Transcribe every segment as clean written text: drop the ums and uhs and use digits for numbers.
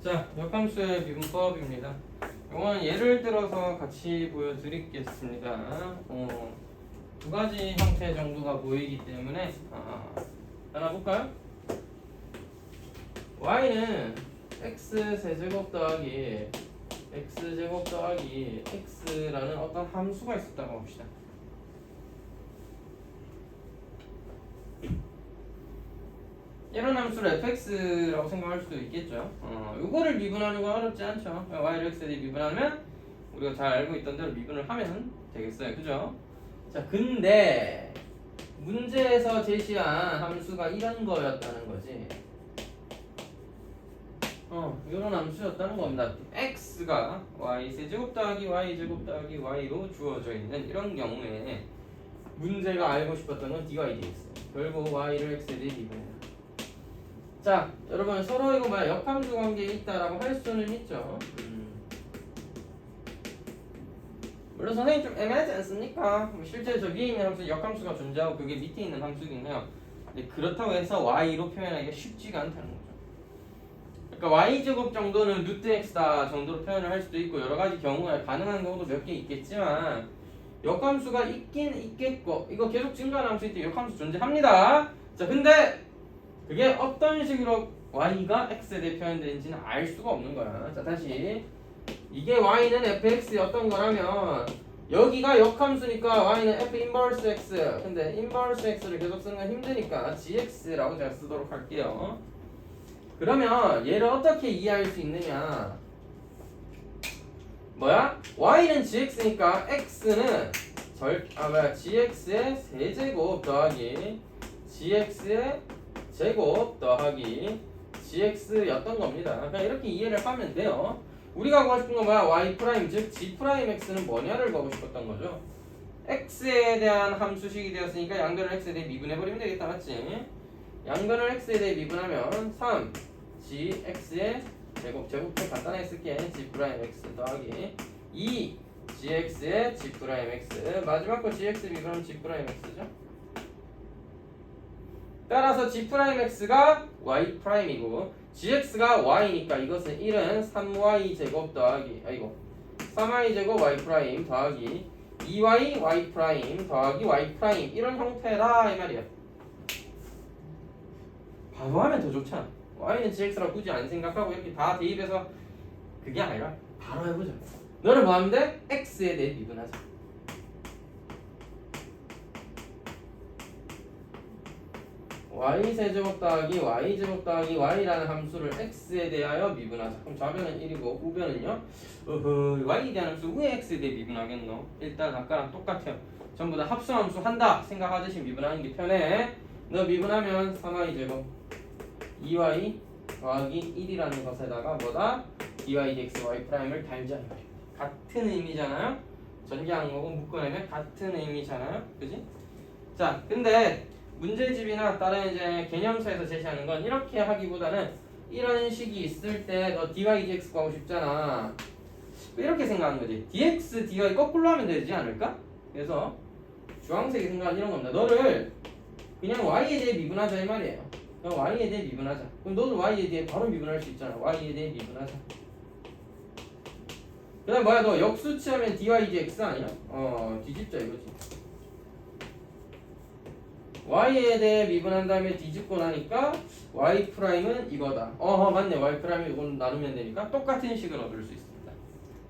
자, 역함수의 미분법입니다. 이건 예를 들어서 같이 보여드리겠습니다. 두 가지 형태 정도가 보이기 때문에 하나 볼까요? y는 x세제곱 더하기 x제곱 더하기 x라는 어떤 함수가 있었다고 봅시다. 이런 함수를 fx라고 생각할 수도 있겠죠. 이거를 미분하는 건 어렵지 않죠. y를 x에 미분하면 우리가 잘 알고 있던 대로 미분을 하면 되겠어요. 그죠? 자, 근데 문제에서 제시한 함수가 이런 거였다는 거지. 이런 함수였다는 겁니다. x가 y세제곱 더하기 y제곱 더하기 y로 주어져 있는 이런 경우에 문제가 알고 싶었던 건 dy dx. 결국 y를 x에 미분해요. 자, 여러분 서로 이거 뭐야 역함수 관계에 있다라고 할 수는 있죠. 물론 선생님 좀 애매하지 않습니까? 실제 저 위에 있는 함수 역함수가 존재하고 그게 밑에 있는 함수긴 해요. 근데 그렇다고 해서 y로 표현하기가 쉽지가 않다는 거죠. 그러니까 y제곱 정도는 루트 x다 정도로 표현을 할 수도 있고 여러 가지 경우에 가능한 경우도 몇 개 있겠지만 역함수가 있긴 있겠고 이거 계속 증가하는 함수일 때 역함수 존재합니다. 자, 근데 그게 어떤 식으로 y가 x에 대해 표현되는지는 알 수가 없는 거야. 자, 다시 이게 y는 fx의 어떤 거라면 여기가 역함수니까 y는 f 인버스 x. 근데 인버스 x를 계속 쓰는 건 힘드니까 gx라고 제가 쓰도록 할게요. 그러면 얘를 어떻게 이해할 수 있느냐? 뭐야? y는 gx니까 x는 gx의 세제곱 더하기 gx의 제곱 더하기 gx였던 겁니다. 그냥 이렇게 이해를 하면 돼요. 우리가 구하고 싶은 건 뭐야? y 프라임 즉 g 프라임 x는 뭐냐를 구하고 싶었던 거죠. x에 대한 함수식이 되었으니까 양변을 x에 대해 미분해버리면 되겠다, 맞지? 양변을 x에 대해 미분하면 3 gx의 제곱 좀 간단하게 쓸게. g 프라임 x 더하기 2 gx의 g 프라임 x 마지막 거 gx 미분하면 g 프라임 x죠. 따라서 g'x가 y'이고 gx가 y니까 이것은 1은 3y 제곱 더하기 3y 제곱 y' 더하기 2y y' 더하기 y' 이런 형태라 이 말이야. 바로 하면 더 좋잖아. y는 gx라고 굳이 안 생각하고 이렇게 다 대입해서 그게 아니라 바로 해보자. 너는 뭐 하면 돼? x에 대해 미분하자. y세제곱 더하기 y제곱 더하기 y라는 함수를 x에 대하여 미분하자. 그럼 좌변은 1이고 우변은요? y에 대한 함수 왜 x에 대해 미분하겠노? 일단 아까랑 똑같아요. 전부 다 합성함수 한다 생각하듯이 미분하는 게 편해. 너 미분하면 3y제곱 2y 더하기 1이라는 것에다가 뭐다? dy dx y 프라임을 달자. 같은 의미잖아요? 전개항목고 묶어내면 같은 의미잖아요? 그지? 자, 근데 문제집이나 다른 이제 개념서에서 제시하는 건 이렇게 하기보다는 이런 식이 있을 때 너 dy dx 구하고 싶잖아. 이렇게 생각하는 거지. dx dy 거꾸로 하면 되지 않을까? 그래서 주황색이 생각하는 이런 겁니다. 너를 그냥 y에 대해 미분하자 이 말이에요. 그냥 y에 대해 미분하자. 그럼 너도 y에 대해 바로 미분할 수 있잖아. y에 대해 미분하자. 그 다음 뭐야, 너 역수치하면 dy dx 아니야? 뒤집자 이거지. y에 대해 미분한 다음에 뒤집고 나니까 y 프라임은 이거다. 맞네. y 프라임이 이건 나누면 되니까 똑같은 식을 얻을 수 있습니다.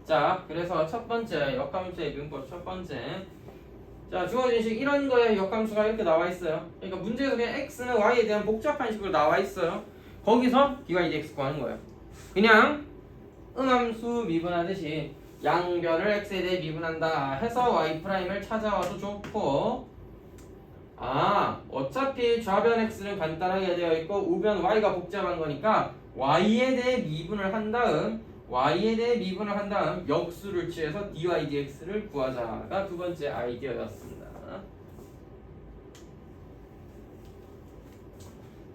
자, 그래서 첫 번째 역함수의 미분법 첫 번째. 자, 주어진 식 이런 거에 역함수가 이렇게 나와 있어요. 그러니까 문제에서 그냥 x는 y에 대한 복잡한 식으로 나와 있어요. 거기서 dy dx 구하는 거예요. 그냥 음함수 미분하듯이 양변을 x에 대해 미분한다 해서 y 프라임을 찾아와도 좋고, 어차피 좌변 x는 간단하게 되어 있고 우변 y가 복잡한 거니까 y에 대해 미분을 한 다음 역수를 취해서 dy dx를 구하자가 두 번째 아이디어였습니다.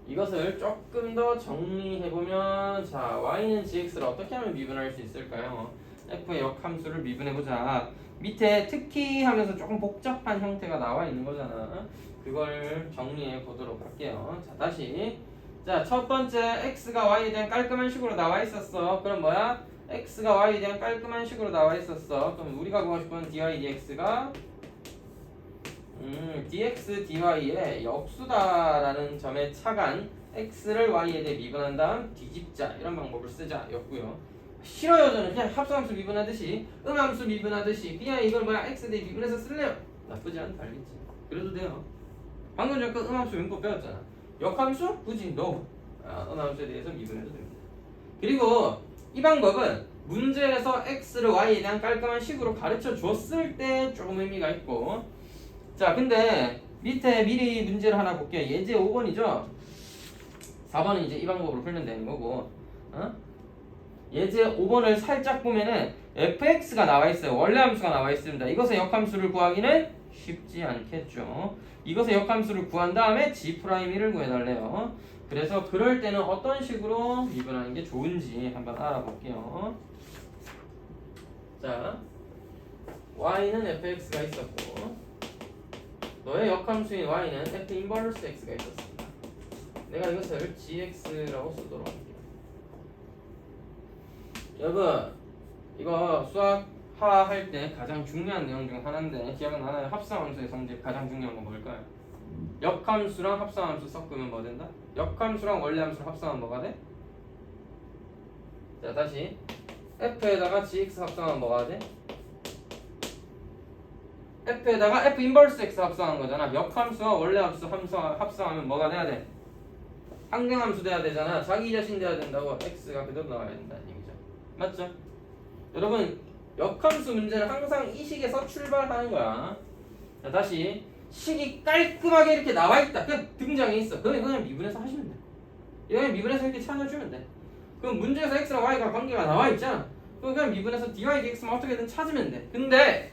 이것을 조금 더 정리해보면, 자, y는 gx를 어떻게 하면 미분할 수 있을까요? f의 역함수를 미분해보자. 밑에 특히 하면서 조금 복잡한 형태가 나와 있는 거잖아. 그걸 정리해 보도록 할게요. 자, 다시 자, 첫 번째 x가 y에 대한 깔끔한 식으로 나와 있었어. 그럼 뭐야? x가 y에 대한 깔끔한 식으로 나와 있었어. 그럼 우리가 보고 싶은 dy dx가 dx dy의 역수다라는 점에 차간 x를 y에 대해 미분한 다음 뒤집자 이런 방법을 쓰자 였고요. 싫어요. 저는 그냥 합성함수 미분하듯이 음함수 미분하듯이 그냥 이걸 뭐야 x 대해 미분해서 쓸래요. 나쁘지 않다 알겠지? 그래도 돼요. 방금 전에 그 음함수 문법 배웠잖아. 역함수? 굳이 no. 음함수에 대해서 미분해도 됩니다. 그리고 이 방법은 문제에서 x를 y에 대한 깔끔한 식으로 가르쳐 줬을 때 조금 의미가 있고, 자 근데 밑에 미리 문제를 하나 볼게요. 예제 5번이죠. 4번은 이제 이 방법으로 풀면 되는 거고, 예제 5번을 살짝 보면은 fx가 나와 있어요. 원래 함수가 나와 있습니다. 이것의 역함수를 구하기는 쉽지 않겠죠. 이것의 역함수를 구한 다음에 g'1을 구해달래요. 그래서 그럴 때는 어떤 식으로 미분하는 게 좋은지 한번 알아볼게요. 자, y는 fx가 있었고 너의 역함수인 y는 f 인버스 x가 있었습니다. 내가 이것을 gx라고 쓰도록 할게요. 여러분 이거 수학 할 때 가장 중요한 내용 중 하나인데 기억나나요? 합성함수의 성질 가장 중요한 건 뭘까요? 역함수랑 합성함수 섞으면 뭐 된다? 역함수랑 원래함수를 합성하면 뭐가 돼? 자 다시 f에다가 gx 합성하면 뭐가 돼? f에다가 f 인버스 x 합성한 거잖아. 역함수와 원래함수 합성하면 뭐가 돼야 돼? 항등함수 돼야 되잖아. 자기 자신 돼야 된다고. x가 그대로 나와야 된다는 얘기죠. 맞죠? 여러분 역함수 문제는 항상 이 식에서 출발하는 거야. 자 다시 식이 깔끔하게 이렇게 나와 있다. 그냥 등장해 있어. 그냥 미분해서 하시면 돼. 그냥 미분해서 이렇게 찾아주면 돼. 그럼 문제에서 x랑 y가 관계가 나와 있잖아. 그럼 그냥 미분해서 dy dx만 어떻게든 찾으면 돼. 근데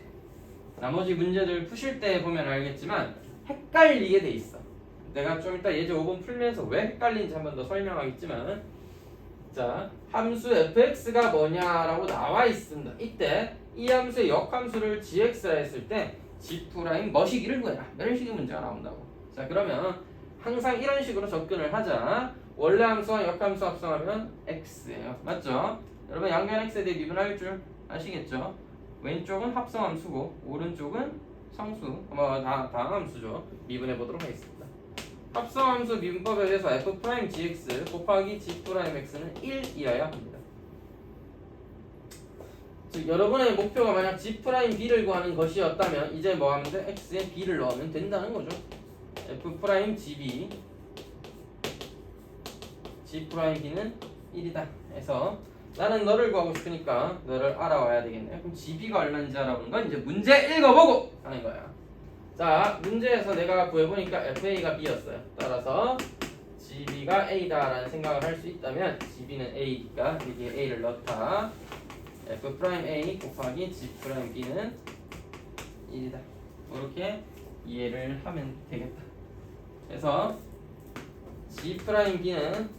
나머지 문제들 푸실 때 보면 알겠지만 헷갈리게 돼 있어. 내가 좀 이따 예제 5번 풀면서 왜 헷갈리는지 한 번 더 설명하겠지만, 자 함수 fx가 뭐냐라고 나와 있습니다. 이때 이 함수의 역함수를 gx라 했을 때 g' 뭐시기를 구해라 이런 식의 문제가 나온다고. 자 그러면 항상 이런 식으로 접근을 하자. 원래 함수와 역함수 합성하면 x예요. 맞죠? 여러분 양변 x에 대해 미분할 줄 아시겠죠? 왼쪽은 합성함수고 오른쪽은 상수, 다 함수죠. 미분해 보도록 하겠습니다. 합성함수 미분법에 의해서 f'(gx) 곱하기 g'(x는 1이어야 합니다. 즉 여러분의 목표가 만약 g'(b를 구하는 것이었다면 이제 뭐 하면 돼? x에 b를 넣으면 된다는 거죠. f'(gb) g'(b는 1이다 해서 나는 너를 구하고 싶으니까 너를 알아와야 되겠네. 그럼 gB가 얼마인지 알아보는 건 이제 문제 읽어보고 하는 거야. 자 문제에서 내가 구해보니까 fa가 b였어요. 따라서 gB가 a다라는 생각을 할 수 있다면 gB는 a니까 여기에 a를 넣다. f'A 곱하기 g'B는 1이다. 이렇게 이해를 하면 되겠다. 그래서 g'B는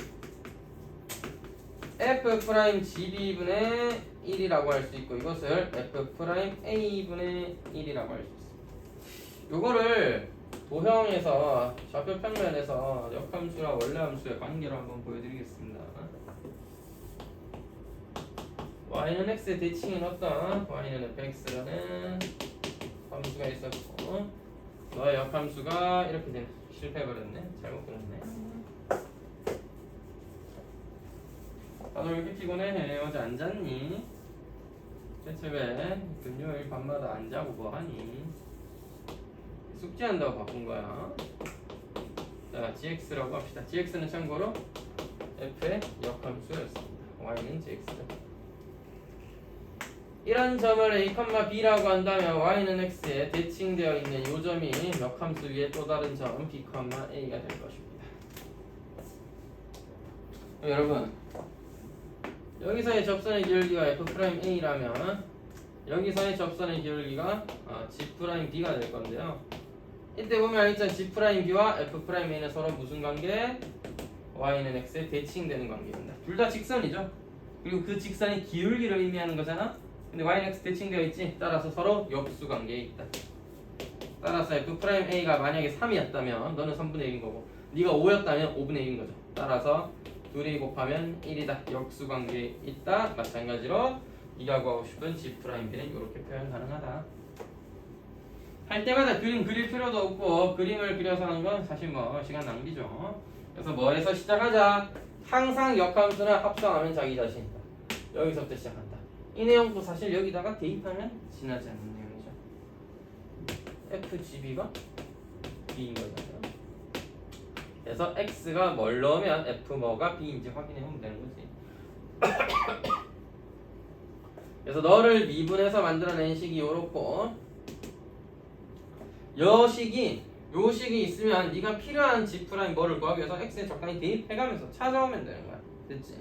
f'GB분의 1이라고 할 수 있고 이것을 f'A분의 1이라고 할 수 있습니다. 요거를 도형에서 좌표 평면에서 역함수랑 원래함수의 관계로 한번 보여드리겠습니다. y는 x의 대칭이 어떤 y는 fx라는 함수가 있었고 너의 역함수가 이렇게 되네. 실패해버렸네. 잘못 그렸네. 다들 왜 이렇게 피곤해? 어제 안 잤니? 대체 왜 금요일 밤마다 안 자고 뭐하니? 숙제한다고 바꾼 거야. 자, gx라고 합시다. gx는 참고로 f의 역함수였습니다. y는 gx죠. 이런 점을 a, b라고 한다면 y는 x에 대칭되어 있는 이 점이 역함수 위에 또 다른 점 b, a가 될 것입니다. 여러분 여기서의 접선의 기울기가 f'A라면 여기서의 접선의 기울기가 g'B가 될 건데요. 이때 보면 알겠죠? g'B와 f'A는 서로 무슨 관계? y는 x에 대칭되는 관계입니다. 둘 다 직선이죠. 그리고 그 직선이 기울기를 의미하는 거잖아. 근데 y는 x 대칭되어 있지. 따라서 서로 역수 관계에 있다. 따라서 f'A가 만약에 3이었다면 너는 3분의 1인 거고 네가 5였다면 5분의 1인 거죠. 따라서 둘이 곱하면 1이다. 역수관계에 있다. 마찬가지로 네가 구하고 싶은 G'B는 이렇게 표현 가능하다. 할 때마다 그림 그릴 필요도 없고 그림을 그려서 하는 건 사실 뭐 시간 낭비죠. 그래서 뭐에서 시작하자. 항상 역함수는 합성하면 자기 자신이다. 여기서부터 시작한다. 이 내용도 사실 여기다가 대입하면 지나지 않는 내용이죠. FGB가 B인 거잖아요. 그래서 X가 뭘 넣으면 F 뭐가 B인지 확인해 보면 되는 거지. 그래서 너를 미분해서 만들어낸 식이 요렇고 요 식이 있으면 네가 필요한 G' 뭐를 구하기 위해서 X에 적당히 대입해가면서 찾아오면 되는 거야. 됐지?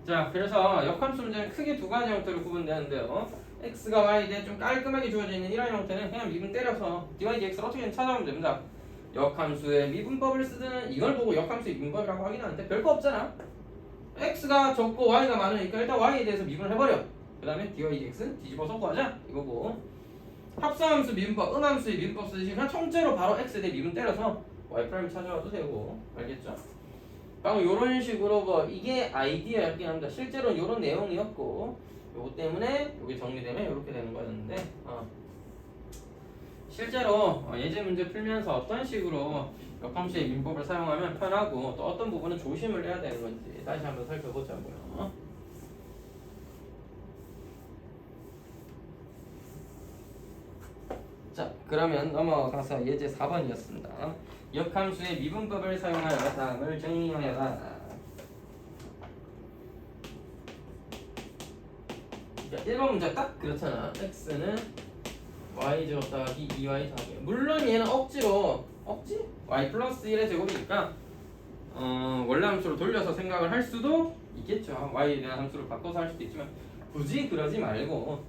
자, 그래서 역함수 문제는 크게 두 가지 형태로 구분되는데요. X가 Y에 대해 좀 깔끔하게 주어져 있는 이런 형태는 그냥 미분 때려서 dy dx를 어떻게든 찾아오면 됩니다. 역함수의 미분법을 쓰든 이걸 보고 역함수의 미분법이라고 하긴 하는데 별거 없잖아. X가 적고 Y가 많으니까 일단 Y에 대해서 미분을 해버려. 그 다음에 dy dx 뒤집어서 구하자 이거고, 합성함수 미분법, 음함수의 미분법 쓰듯이 그냥 통째로 바로 X에 대해 미분 때려서 Y' 찾아와도 되고. 알겠죠? 방금 요런 식으로 뭐 이게 아이디어였긴 합니다. 실제로는 요런 내용이었고 요거 때문에 요게 정리되면 요렇게 되는 거였는데 실제로 예제 문제 풀면서 어떤 식으로 역함수의 민법을 사용하면 편하고 또 어떤 부분은 조심을 해야 되는 건지 다시 한번 살펴보자고요. 자, 그러면 넘어가서 예제 4번이었습니다. 역함수의 미분법을 사용하여 다음을 정리하여라. 그러니까 1번 문제 딱 그렇잖아. x는 y 제곱 더하기 2y 더하기, 물론 얘는 억지? y 플러스 1의 제곱이니까 원래 함수로 돌려서 생각을 할 수도 있겠죠. y에 대한 함수를 바꿔서 할 수도 있지만 굳이 그러지 말고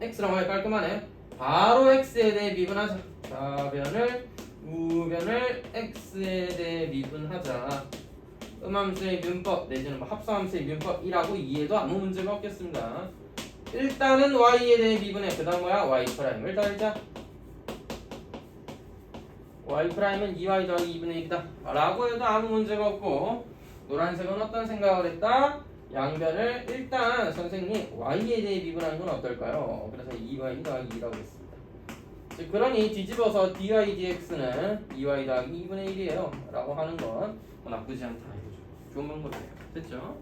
x랑 y 깔끔하네. 바로 x에 대해 미분하자. 좌변을 우변을 x에 대해 미분하자. 음함수의 미분법 내지는 뭐 합성함수의 미분법이라고 이해도 아무 문제가 없겠습니다. 일단은 y에 대해 미분해. 그 다음 뭐야? y''을 더하자. y''은 2y 더하기 2분의 1이다 라고 해도 아무 문제가 없고, 노란색은 어떤 생각을 했다? 양변을 일단 선생님 y에 대해 미분하는 건 어떨까요? 그래서 2y 더하기 2라고 했습니다. 즉 그러니 뒤집어서 dy dx는 2y 더하기 2분의 1이에요 라고 하는 건 뭐 나쁘지 않다 이거죠. 좋은 방법이에요. 됐죠?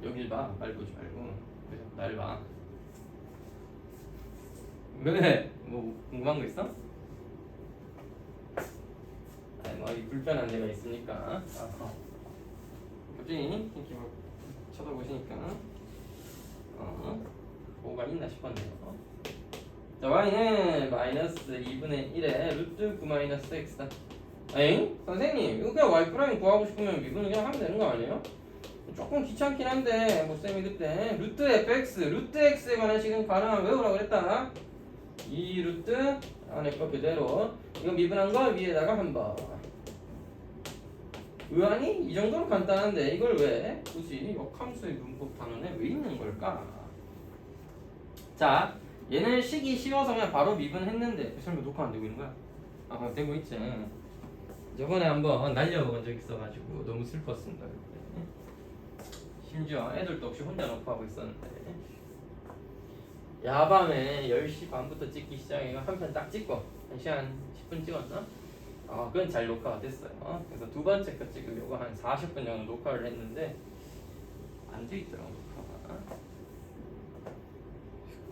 여길 봐. 말 보지 말고 나를 봐. 왜? 뭐 궁금한 거 있어? 아니 뭐 불편한 데가 있으니까. 갑자기 이렇게 막 쳐다보시니까 뭐가 있나 싶었네요. 자, y는 마이너스 2분의 1에 루트 9 마이너스 x다. 에잉? 선생님 이거 그냥 y' 구하고 싶으면 미분을 그냥 하면 되는 거 아니에요? 조금 귀찮긴 한데 뭐 쌤이 그때 루트 fx, 루트 x에 관한 식은 가능하면 외우라고 그랬다. 이 루트 안에 거 그대로 이거 미분한 거 위에다가 한번. 의아니? 이 정도로 간단한데 이걸 왜 굳이 역함수의 문법 단원에 왜 있는 걸까? 자, 얘는 식이 쉬워서 그냥 바로 미분했는데 설마 녹화 안 되고 있는 거야? 되고 있지. 저번에 한번 날려먹은 적 있어가지고 너무 슬펐습니다. 그때. 심지어 애들도 없이 혼자 녹화하고 있었는데 야밤에 10시 반부터 찍기 시작해서 한 편 딱 찍고 1시간 10분 찍었나? 그건 잘 녹화가 됐어요. 그래서 두 번째 거 찍으려고 한 40분 정도 녹화를 했는데 안 돼 있더라고 녹화가.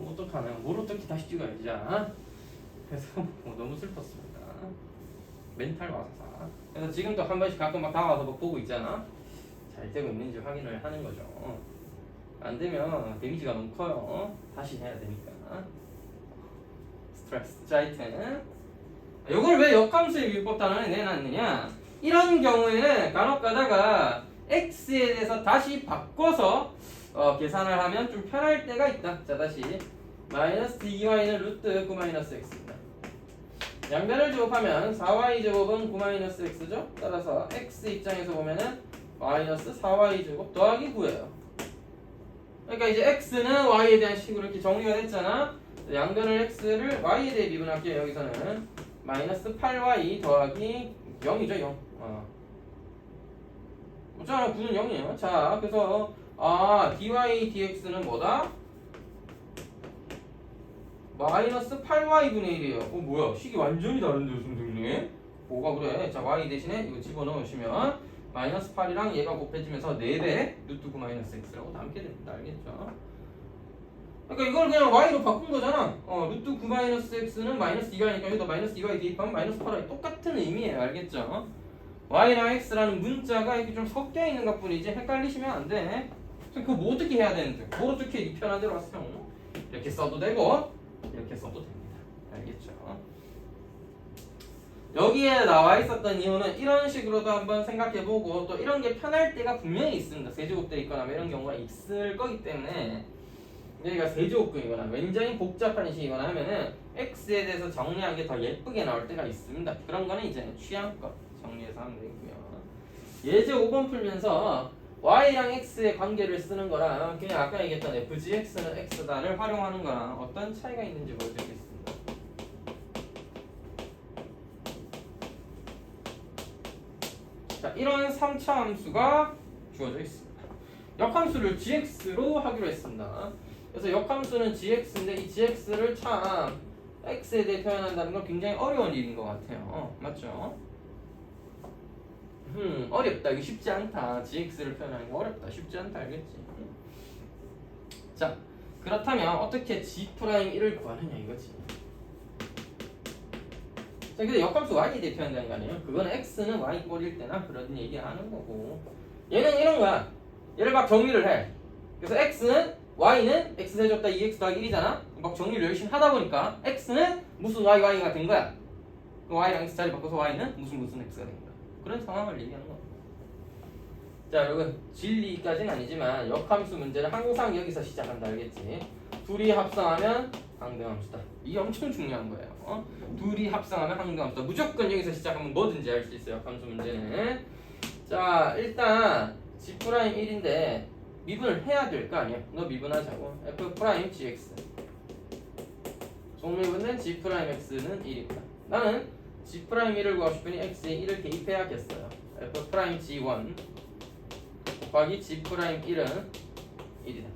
어떡하나? 뭘 어떻게 다시 찍어야지. 그래서 너무 슬펐습니다. 멘탈 와사사. 그래서 지금도 한 번씩 가끔 막 다가와서 막 보고 있잖아. 잘 되고 있는지 확인을 하는 거죠. 안 되면 데미지가 너무 커요. 다시 해야 되니까. 스트레스. 자, 하여튼 이걸 왜 역함수의 미분법 단원에 내놨느냐? 이런 경우에는 간혹 가다가 x에 대해서 다시 바꿔서 계산을 하면 좀 편할 때가 있다. 자, 다시 마이너스 dy는 루트 9 마이너스 x입니다. 양변을 제곱하면 4y 제곱은 9 마이너스 x죠. 따라서 x 입장에서 보면은 마이너스 4y 제곱 더하기 9예요. 그러니까 이제 x는 y에 대한 식으로 이렇게 정리가 됐잖아. 양변을 x를 y에 대해 미분할게요. 여기서는 마이너스 8y 더하기 0이죠 0. 자 9는 0이에요. 자 그래서 dy dx는 뭐다? 마이너스 8y분의 1이에요. 뭐야 식이 완전히 다른데요 선생님? 뭐가 그래? 자 y 대신에 이거 집어넣으시면 마이너스 8이랑 얘가 곱해지면서 4배 루트 9 마이너스 x라고 남게 됩니다. 알겠죠? 그러니까 이걸 그냥 y로 바꾼 거잖아. 루트 9 마이너스 x는 마이너스 2y니까 여기다 마이너스 2y 대입하면 마이너스 8y 똑같은 의미예요. 알겠죠? y랑 x라는 문자가 이렇게 좀 섞여 있는 것 뿐이지 헷갈리시면 안 돼. 그거 뭐 어떻게 해야 되는데? 뭘 어떻게 네 편한 대로 하세요? 이렇게 써도 되고 이렇게 써도 됩니다. 알겠죠? 여기에 나와 있었던 이유는 이런 식으로도 한번 생각해보고 또 이런 게 편할 때가 분명히 있습니다. 세제곱돼 있거나 이런 경우가 있을 거기 때문에 여기가 세제곱근이거나 굉장히 복잡한 식이거나 하면은 x에 대해서 정리한 게 더 예쁘게 나올 때가 있습니다. 그런 거는 이제 취향껏 정리해서 하면 되고요. 예제 5번 풀면서 y랑 x의 관계를 쓰는 거랑 그냥 아까 얘기했던 fgx는 x다를 활용하는 거랑 어떤 차이가 있는지 보여드리겠습니다. 자, 이런 3차 함수가 주어져 있습니다. 역함수를 gx로 하기로 했습니다. 그래서 역함수는 gx인데 이 gx를 참 x에 대해 표현한다는 건 굉장히 어려운 일인 것 같아요. 맞죠? 어렵다. 이거 쉽지 않다. gx를 표현하는 거 어렵다. 쉽지 않다. 알겠지? 자, 그렇다면 어떻게 g'1을 구하느냐 이거지. 자, 근데 역함수 y에 대해 표현한다는 거 아니에요? 그거는 x는 y 꼴일 때나 그런 얘기 하는 거고 얘는 이런 거야. 얘를 막 정리를 해. 그래서 x는 y는 x 세제곱 더하기 2x 더하기 1이잖아. 막 정리를 열심히 하다 보니까 x는 무슨 y가 된 거야. 그 y랑 x 자리 바꿔서 y는 무슨 x가 된 거야. 그런 상황을 얘기하는 거야. 자, 여러분 진리까지는 아니지만 역함수 문제는 항상 여기서 시작한다. 알겠지? 둘이 합성하면 항등함수다. 이게 엄청 중요한 거예요. 둘이 합성하면 항등함수다. 무조건 여기서 시작하면 뭐든지 할 수 있어요. 역함수 문제는. 자, 일단 g'1인데 미분을 해야 될 거 아니야. 너 미분하자고. f'(gx) 속미분된 g'x는 1이고요. 나는 g'1을 구하고 싶으니 x에 1을 대입해야겠어요. f'g1 곱하기 g'1은 1이다.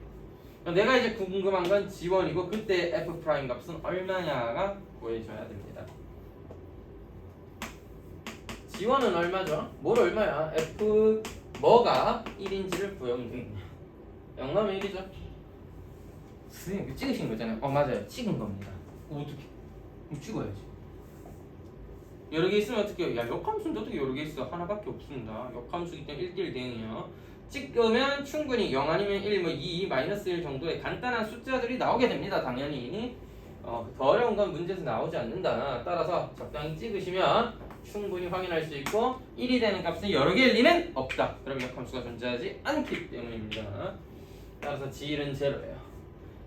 내가 이제 궁금한 건 g1이고 그때 f' 값은 얼마냐가 구해줘야 됩니다. g1은 얼마죠? 뭘 얼마야? f 뭐가 1인지를 구하면 되겠네요. 0 나오면 1이죠? 선생님 찍으신 거잖아요. 맞아요. 찍은 겁니다. 어떻게? 찍어야지. 여러 개 있으면 어떻게 해요? 야, 역함수인데 어떻게 여러 개 있어? 하나밖에 없습니다. 역함수이기 때문에 1대1 대응이요. 찍으면 충분히 0 아니면 1, 2, 마이너스 1 정도의 간단한 숫자들이 나오게 됩니다. 당연히. 더 어려운 건 문제에서 나오지 않는다. 따라서 적당히 찍으시면 충분히 확인할 수 있고 1이 되는 값은 여러 개일 리는 없다. 그럼 역함수가 존재하지 않기 때문입니다. 따라서 g1은 0예요.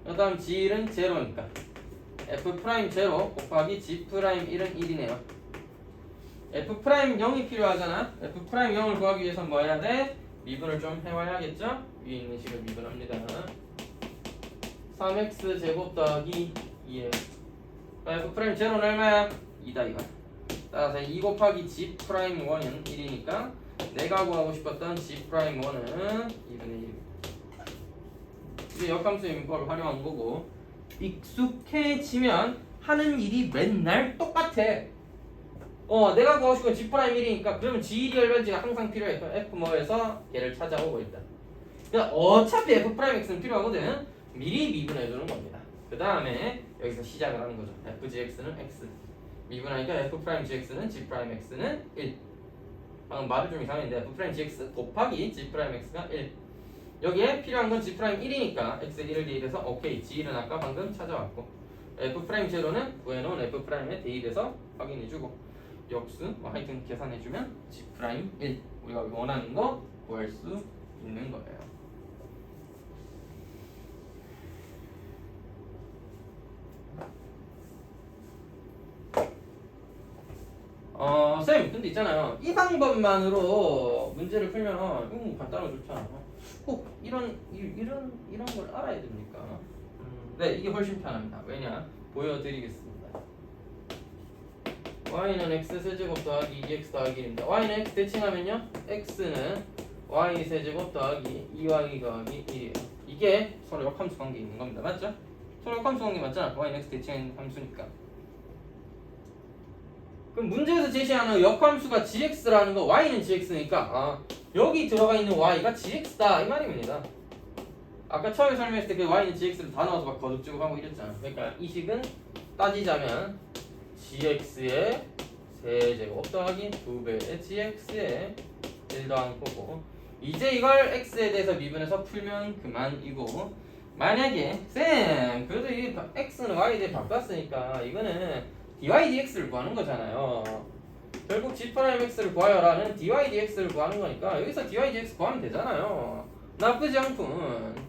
그 다음 g1은 0니까 f'0 곱하기 g'1은 1이네요. f'0이 필요하잖아. f'0을 구하기 위해서는 뭐 해야 돼? 미분을 좀 해와야겠죠? 위에 있는 식을 미분합니다. 3x 제곱 더하기 2x f'0는 얼마야? 2다 이거. 따라서 2 곱하기 g'1은 1이니까 내가 구하고 싶었던 g'1은 2분의 1입니다. 이제 역함수의 민법을 활용한 거고 익숙해지면 하는 일이 맨날 똑같아. 내가 구하고 싶은 g'1이니까 그러면 g1이 얼마인지가 항상 필요해. f 뭐에서 얘를 찾아오고 있다. 그러니까 어차피 f'x는 필요하거든. 미리 미분해주는 겁니다. 그 다음에 여기서 시작을 하는 거죠. fgx는 x 미분하니까 f'gx는 g'x는 1. 방금 말이 좀 이상했는데 f'gx 곱하기 g'x가 1. 여기에 필요한 건 g'1이니까 x에 1을 대입해서 오케이. g1은 아까 방금 찾아왔고 f'0는 구해놓은 f'에 대입해서 확인해주고 역수 하여튼 계산해주면 g'1 우리가 원하는 거 구할 수 있는 거예요. 쌤 근데 있잖아요. 이 방법만으로 문제를 풀면 이거 간단하고 좋잖아. 꼭 이런 걸 알아야 됩니까? 네, 이게 훨씬 편합니다. 왜냐? 보여드리겠습니다. y는 x 세제곱 더하기 2x 더하기 1입니다. y는 x 대칭하면요, x는 y 세제곱 더하기 2y 더하기 1이에요. 이게 서로 역함수 관계 있는 겁니다. 맞죠? 서로 역함수 관계 맞잖아. y는 x 대칭하는 함수니까. 그럼 문제에서 제시하는 역함수가 gx라는 거, y는 gx니까 여기 들어가 있는 y가 gx다 이 말입니다. 아까 처음에 설명했을 때 그 y는 gx를 다 넣어서 막 거듭지고 하고 이랬잖아. 그러니까 이 식은 따지자면 gx의 세제곱 더하기 2배의 gx의 1 더한 거고, 이제 이걸 x에 대해서 미분해서 풀면 그만이고, 만약에 쌤 그래도 이 x는 y에 대해 바꿨으니까 이거는 dy dx를 구하는 거잖아요. 결국 g'x를 구하여라는 dy dx를 구하는 거니까 여기서 dy dx 구하면 되잖아요. 나쁘지 않군.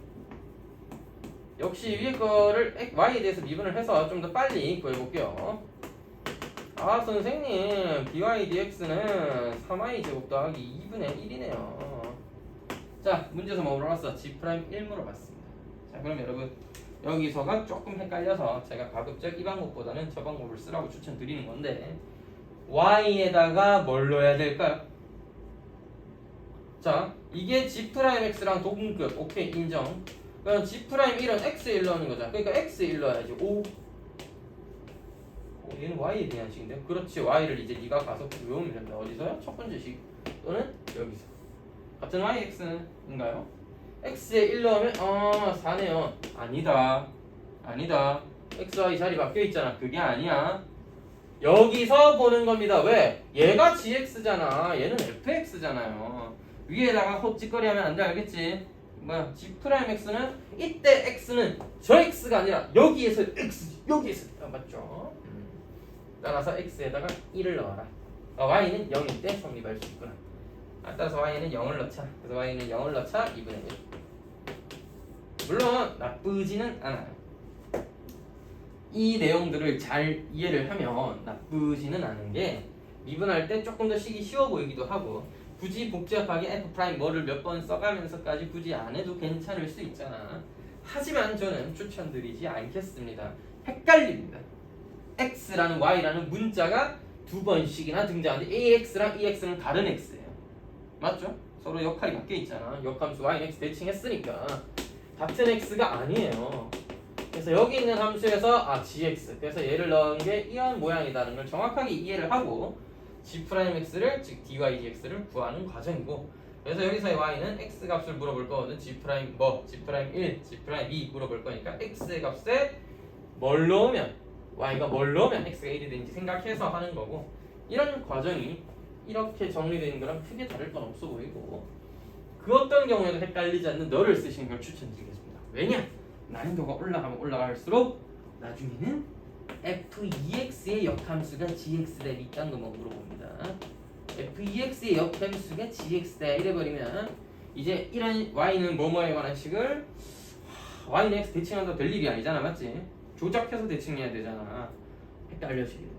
역시 위에 거를 y에 대해서 미분을 해서 좀 더 빨리 구해볼게요. 선생님 dy dx는 3y 제곱 더하기 2분의 1이네요. 자, 문제에서 뭐 물어봤어? g'1 물어봤습니다. 자, 그럼 여러분 여기서가 조금 헷갈려서 제가 가급적 이 방법보다는 저 방법을 쓰라고 추천드리는 건데, y에다가 뭘 넣어야 될까요? 자, 이게 g'x랑 동급. 오케이, 인정. 그럼 g'1은 x에 1 넣는 거잖아. 그러니까 x에 1 넣어야지. 5. 얘는 y에 대한 식인데, 그렇지. y를 이제 네가 가서 외우면 된다. 어디서요? 첫 번째 식 또는 여기서. 같은 y x인가요? x에 1 넣으면 4네요. 아니다. x, y 자리 바뀌어 있잖아. 그게 아니야. 여기서 보는 겁니다. 왜? 얘가 gx잖아. 얘는 fx잖아요. 위에다가 헛짓거리 하면 안 돼. 알겠지? 뭐야? g'x는 이때 x는 저 x가 아니라 여기에서 x, 여기에서 맞죠? 따라서 x에다가 1을 넣어라. y는 0일 때 성립할 수 있구나. 따라서 y는 0을 넣자. 그래서 y는 0을 넣자 2분의 1. 물론 나쁘지는 않아요. 이 내용들을 잘 이해를 하면 나쁘지는 않은 게, 미분할 때 조금 더 식이 쉬워 보이기도 하고, 굳이 복잡하게 f' 뭐를 몇 번 써가면서까지 굳이 안 해도 괜찮을 수 있잖아. 하지만 저는 추천드리지 않겠습니다. 헷갈립니다. x라는 y라는 문자가 두 번씩이나 등장하는데 ax랑 ex는 다른 x예요. 맞죠? 서로 역할이 바뀌어 있잖아. 역함수 y는 x 대칭했으니까 같은 x가 아니에요. 그래서 여기 있는 함수에서 gx, 그래서 얘를 넣은 게 이런 모양이라는 걸 정확하게 이해를 하고 g'x를, 즉 dy dx를 구하는 과정이고, 그래서 여기서의 y는 x 값을 물어볼 거거든. g'1, g'2 물어볼 거니까 x의 값에 뭘 넣으면, y가 뭘 넣으면 x가 1이 되는지 생각해서 하는 거고, 이런 과정이 이렇게 정리되는 거랑 크게 다를 건 없어 보이고, 그 어떤 경우에도 헷갈리지 않는 너를 쓰시는 걸 추천드리겠습니다. 왜냐? 난이도가 올라가면 올라갈수록 나중에는 f2x의 역함수가 gx 대 이딴 거만 물어봅니다. f2x의 역함수가 gx 대 이래버리면 이제 이런 y는 뭐뭐에 관한 식을 y는 x 대칭한다고 될 일이 아니잖아. 맞지? 조작해서 대칭해야 되잖아. 헷갈려지게 된다.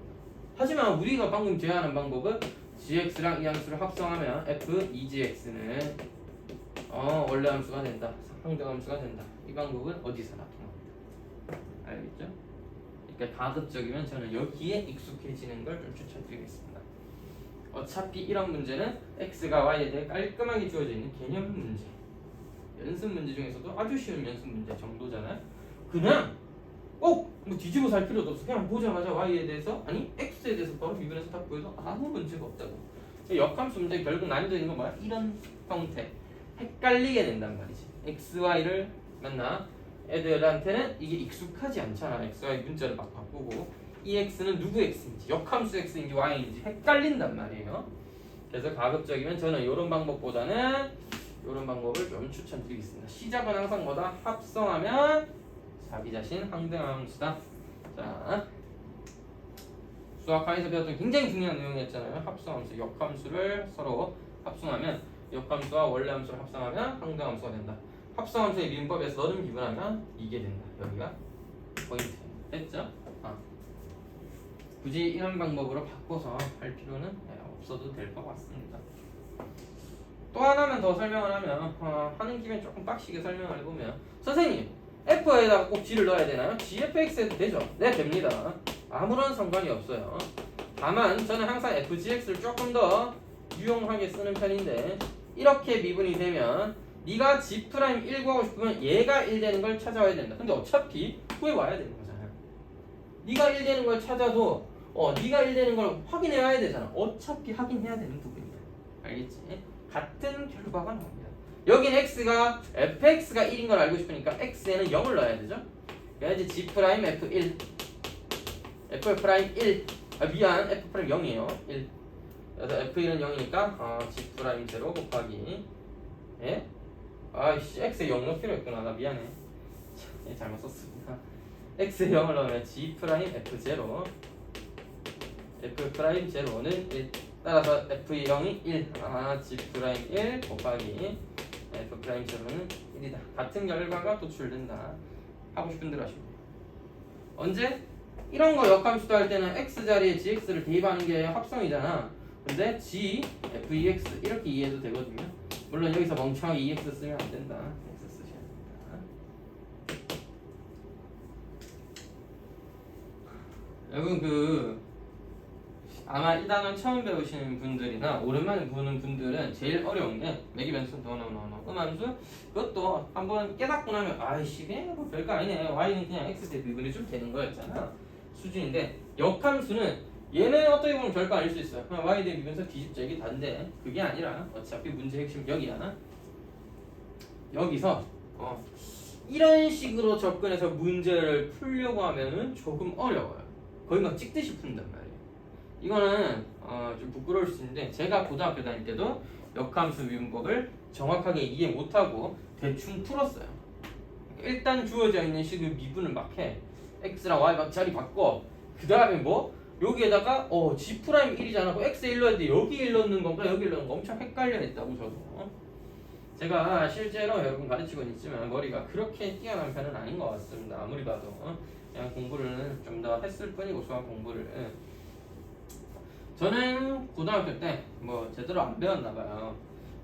하지만 우리가 방금 제안한 방법은 gx랑 이 함수를 합성하면 f2gx는 원래 함수가 된다. 상대 함수가 된다. 이 방법은 어디서나 통합니다. 알겠죠? 그러니까 가급적이면 저는 여기에 익숙해지는 걸 좀 추천드리겠습니다. 어차피 이런 문제는 x가 y에 대해 깔끔하게 주어져 있는 개념 문제, 연습 문제 중에서도 아주 쉬운 연습 문제 정도잖아요. 그냥 꼭 뭐 뒤집어 살 필요도 없어. 그냥 보자마자 y에 대해서, 아니 x에 대해서 바로 미분해서 딱 보여서 아무 문제가 없다고. 역함수 문제 결국 난이도 있는 건 뭐야? 이런 형태. 헷갈리게 된단 말이지. x, y를 만나 애들한테는 이게 익숙하지 않잖아. x, y 문자를 막 바꾸고 이 x는 누구 x인지, 역함수 x인지 y인지 헷갈린단 말이에요. 그래서 가급적이면 저는 이런 방법보다는 이런 방법을 좀 추천드리겠습니다. 시작은 항상 뭐다? 합성하면 자기 자신 항등함수다. 자, 수학 강의에서 배웠던 굉장히 중요한 내용이었잖아요. 합성함수, 역함수를 서로 합성하면, 역함수와 원래 함수를 합성하면 항등함수가 된다. 합성함수의 미분법에서 너는 미분하면 이게 된다. 여기가 포인트. 됐죠? 굳이 이런 방법으로 바꿔서 할 필요는 없어도 될 것 같습니다. 또 하나만 더 설명을 하면, 하는 김에 조금 빡시게 설명을 해보면, 선생님 F에다가 꼭 G를 넣어야 되나요? GFX 해도 되죠. 네, 됩니다. 아무런 상관이 없어요. 다만 저는 항상 FGX를 조금 더 유용하게 쓰는 편인데 이렇게 미분이 되면 네가 G'1 구하고 싶으면 얘가 1 되는 걸 찾아와야 된다. 근데 어차피 구해와야 되는 거잖아요. 네가 1 되는 걸 찾아도 네가 1 되는 걸 확인해 와야 되잖아. 어차피 확인해야 되는 부분이야. 알겠지? 같은 결과가 나옵니다. 여긴 x가 fx가 1인 걸 알고 싶으니까 x에는 0을 넣어야 되죠. 그래야지 g' f1 f'1 미안 f' 0이에요. 1. 그래서 f1은 0이니까 g' 0 곱하기 예? 아이씨 x에 0 넣을 필요 있구나. 나 미안해. 잘못 썼습니다. x에 0을 넣으면 g' f0 f'0는 1. 따라서 f0이 1 g'1 곱하기 f'0는 1이다. 같은 결과가 도출된다. 하고 싶은 대로 하시면 돼요. 언제? 이런 거 역함수도 할 때는 x 자리에 gx를 대입하는 게 합성이잖아. 근데 g, fx 이렇게 이해해도 되거든요. 물론 여기서 멍청하게 2x 쓰면 안 된다. x 쓰셔야 됩니다. 여러분 아마 이 단어 처음 배우시는 분들이나 오랜만에 보는 분들은 제일 어려운 게 매기변수, 음함수. 그것도 한번 깨닫고 나면 아이씨 그냥 뭐 별거 아니네. y는 그냥 x 대 미분이 좀 되는 거였잖아. 수준인데 역함수는 얘는 어떻게 보면 별거 아닐 수 있어요. 그냥 y 대 미분서 뒤집자 이게 단데 그게 아니라 어차피 문제 핵심 여기야. 여기서 이런 식으로 접근해서 문제를 풀려고 하면은 조금 어려워요. 거의 막 찍듯이 푼단 말이에요. 이거는 좀 부끄러울 수 있는데 제가 고등학교 다닐 때도 역함수 미분법을 정확하게 이해 못하고 대충 풀었어요. 일단 주어져 있는 식을 미분을 막 해. x랑 y 막 자리 바꿔. 그 다음에 뭐? 여기에다가 g'1이잖아. x에 1 넣어야 돼. 여기 1 넣는 건가 여기 1 넣는 건가 엄청 헷갈려 했다고 저도. 제가 실제로 여러분 가르치고 있지만 머리가 그렇게 뛰어난 편은 아닌 것 같습니다. 아무리 봐도 그냥 공부를 좀 더 했을 뿐이고 수학 공부를 저는 고등학교 때 뭐 제대로 안 배웠나 봐요.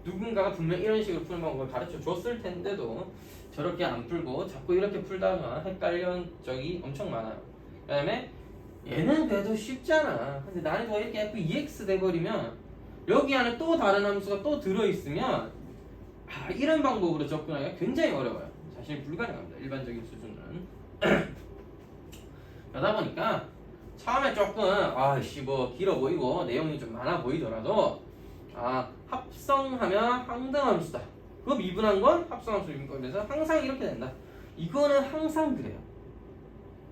누군가가 분명 이런 식으로 푸는 방법을 가르쳐 줬을 텐데도 저렇게 안 풀고 자꾸 이렇게 풀다가 헷갈린 적이 엄청 많아요. 그 다음에 얘는 그래도 쉽잖아. 근데 난이도가 이렇게 f2x 돼버리면 여기 안에 또 다른 함수가 또 들어있으면 이런 방법으로 접근하기가 굉장히 어려워요. 사실 불가능합니다. 일반적인 수준은. 그러다 보니까 처음에 조금 뭐 길어 보이고 내용이 좀 많아 보이더라도 합성하면 항등함수다. 그거 미분한 건 합성함수 미분법에서 항상 이렇게 된다. 이거는 항상 그래요.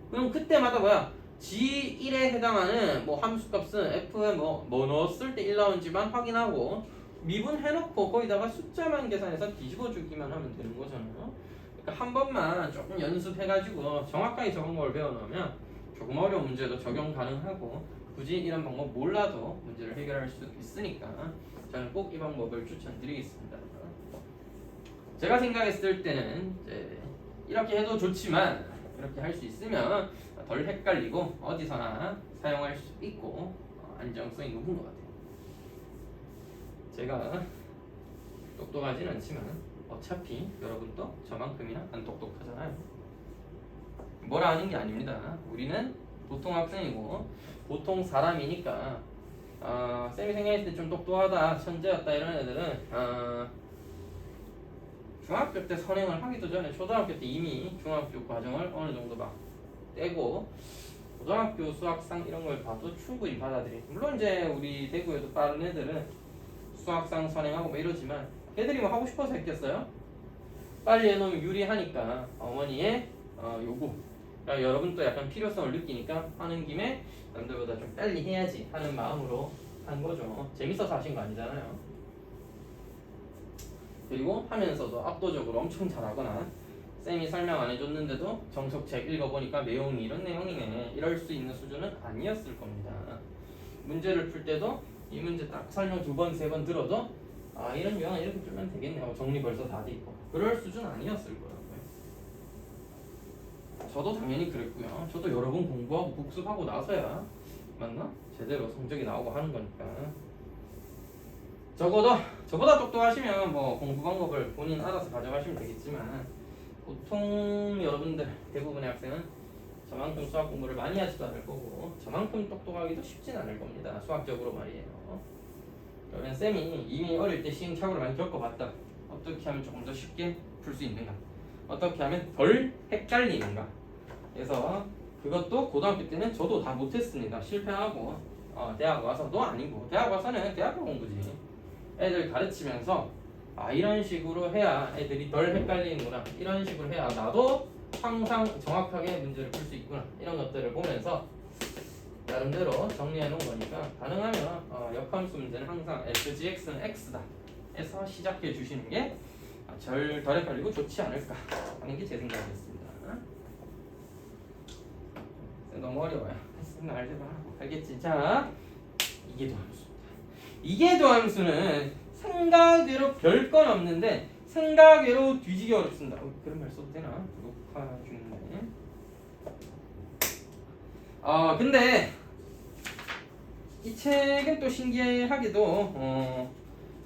그럼 그때마다 뭐야? G1에 해당하는 뭐 함수값은 F에 뭐 넣었을 때 1 나오는지만 확인하고 미분해놓고 거기다가 숫자만 계산해서 뒤집어주기만 하면 되는 거잖아요. 그러니까 한 번만 조금 연습해가지고 정확하게 적은 걸 배워놓으면 조금 어려운 문제도 적용 가능하고 굳이 이런 방법 몰라도 문제를 해결할 수 있으니까 저는 꼭 이 방법을 추천드리겠습니다. 제가 생각했을 때는 이제 이렇게 해도 좋지만 이렇게 할 수 있으면 덜 헷갈리고 어디서나 사용할 수 있고 안정성이 높은 것 같아요. 제가 똑똑하진 않지만 어차피 여러분도 저만큼이나 안 똑똑하잖아요. 뭐라 하는 게 아닙니다. 우리는 보통 학생이고 보통 사람이니까 쌤이 생각했을 때 좀 똑똑하다, 천재였다 이런 애들은 중학교 때 선행을 하기도 전에 초등학교 때 이미 중학교 과정을 어느 정도 막 떼고 고등학교 수학상 이런 걸 봐도 충분히 받아들이. 물론 이제 우리 대구에도 빠른 애들은 수학상 선행하고 뭐 이러지만 걔들이 뭐 하고 싶어서 했겠어요? 빨리 해놓으면 유리하니까 어머니의 요구. 그러니까 여러분도 약간 필요성을 느끼니까 하는 김에 남들보다 좀 빨리 해야지 하는 마음으로 한 거죠. 재밌어서 하신 거 아니잖아요. 그리고 하면서도 압도적으로 엄청 잘하거나 쌤이 설명 안 해줬는데도 정석책 읽어보니까 내용이 이런 내용이네 이럴 수 있는 수준은 아니었을 겁니다. 문제를 풀 때도 이 문제 딱 설명 2번, 3번 들어도 이런 유형은 이렇게 풀면 되겠네 하고 정리 벌써 다 돼 있고 그럴 수준 아니었을 거라고요. 저도 당연히 그랬고요. 저도 여러 번 공부하고 복습하고 나서야 맞나? 제대로 성적이 나오고 하는 거니까. 적어도 저보다 똑똑하시면 뭐 공부 방법을 본인 알아서 가져가시면 되겠지만 보통 여러분들 대부분의 학생은 저만큼 수학 공부를 많이 하지도 않을 거고 저만큼 똑똑하기도 쉽진 않을 겁니다. 수학적으로 말이에요. 그러면 쌤이 이미 어릴 때 시행착오를 많이 겪어봤다. 어떻게 하면 조금 더 쉽게 풀 수 있는가? 어떻게 하면 덜 헷갈리는가? 그래서 그것도 고등학교 때는 저도 다 못했습니다. 실패하고 대학 와서도 아니고 대학 와서는 대학교 공부지. 애들 가르치면서 이런 식으로 해야 애들이 덜 헷갈리는구나. 이런 식으로 해야 나도 항상 정확하게 문제를 풀 수 있구나. 이런 것들을 보면서 나름대로 정리해 놓은 거니까 가능하면 역함수 문제는 항상 SGX는 X다 해서 시작해 주시는 게 덜 헷갈리고 좋지 않을까 하는 게 제 생각이었습니다. 너무 어려워요. 생각 알제브라 알겠지? 자, 이계도함수입니다. 이계도함수는 생각외로 별건 없는데 생각외로 뒤지기 어렵습니다. 그런 말 써도 되나? 녹화 중인데. 근데 이 책은 또 신기하게도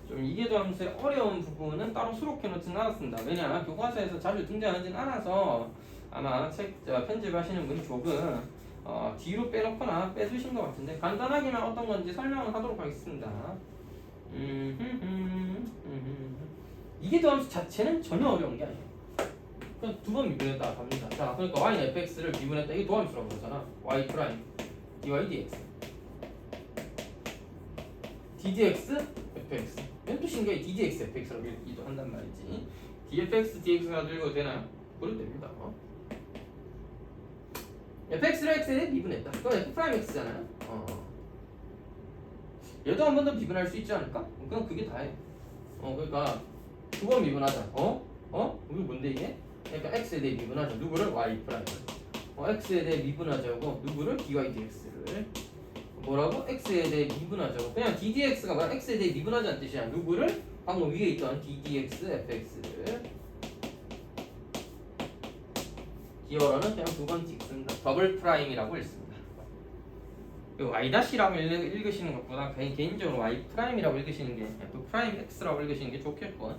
좀 이계도함수의 어려운 부분은 따로 수록해 놓지는 않았습니다. 왜냐? 교과서에서 자주 등장하진 않아서 아마 책 편집하시는 분이 조금 뒤로 빼놓거나 빼주신 것 같은데 간단하게만 어떤 건지 설명을 하도록 하겠습니다. 이계도함수 자체는 전혀 어려운 게 아니에요. 그냥 두 번 미분했다 갑니다. 자, 그러니까 y는 fx를 미분했다. 이게 도함수라고 그러잖아. y 프라임 dy dx ddx fx. 이건 또 신기하게 ddx fx라고 읽기도 한단 말이지. dfx dx가 읽어도 되나요? 그래도 됩니다. fx를 x에 미분했다. 그럼 f 프라임 x잖아요. 얘도 한 번 더 미분할 수 있지 않을까? 그럼 그게 다예요. 그러니까 두 번 미분하자. 이게 뭔데 이게? 그러니까 x에 대해 미분하자. 누구를? y 프라임. x에 대해 미분하자고 누구를? dy dx를. 뭐라고? x에 대해 미분하자고. 그냥 ddx가 뭐야? x에 대해 미분하자는 뜻이야. 누구를? 방금 위에 있던 ddx fx를. 기어러는 그냥 두 번 찍습니다. 더블 프라임이라고 읽습니다. y-라고 읽으시는 것보다 개인적으로 y 프라임이라고 읽으시는 게 f 프라임 x라고 읽으시는 게 좋겠고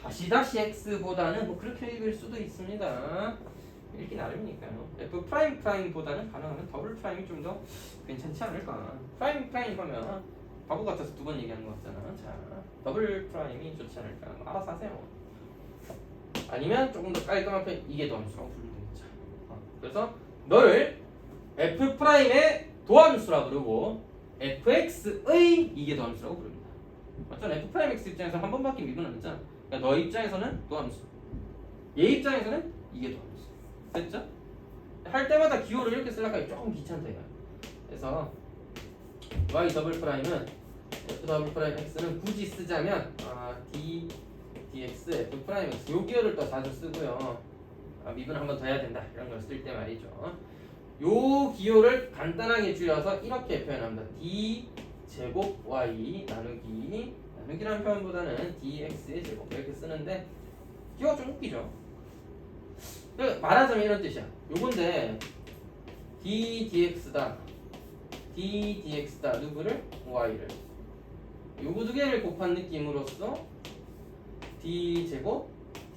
다시 x보다는 뭐 그렇게 읽을 수도 있습니다. 읽기 나름이니까요. f 프라임 프라임보다는 가능하면 더블 프라임이 좀 더 괜찮지 않을까. 프라임 하면 바보 같아서 두 번 얘기하는 거 같잖아. 자, 더블 프라임이 좋지 않을까. 알아서 하세요. 아니면 조금 더 깔끔한 편 이계도함수라고 부르면 되겠죠. 그래서 너를 f 프라임의 도함수라고 부르고 fx의 이계도함수라고 부릅니다. 맞잖아. f 프라임 x 입장에서 한 번밖에 미분 안 했잖아. 그러니까 너 입장에서는 도함수, 얘 입장에서는 이계도함수. 됐죠? 할 때마다 기호를 이렇게 쓰려니까 조금 귀찮다 이거. 그래서 y 더블 프라임은 f 더블 프라임 x는 굳이 쓰자면 dx f 프라임 x 요 기호를 또 자주 쓰고요. 미분 한 번 더 해야 된다 이런 걸 쓸 때 말이죠. 요 기호를 간단하게 줄여서 이렇게 표현합니다. d 제곱 y 나누기라는 표현보다는 dx의 제곱 이렇게 쓰는데 기호가 좀 웃기죠. 말하자면 이런 뜻이야. 요건데 d dx다 누구를? y를. 요거 두 개를 곱한 느낌으로써 d 제곱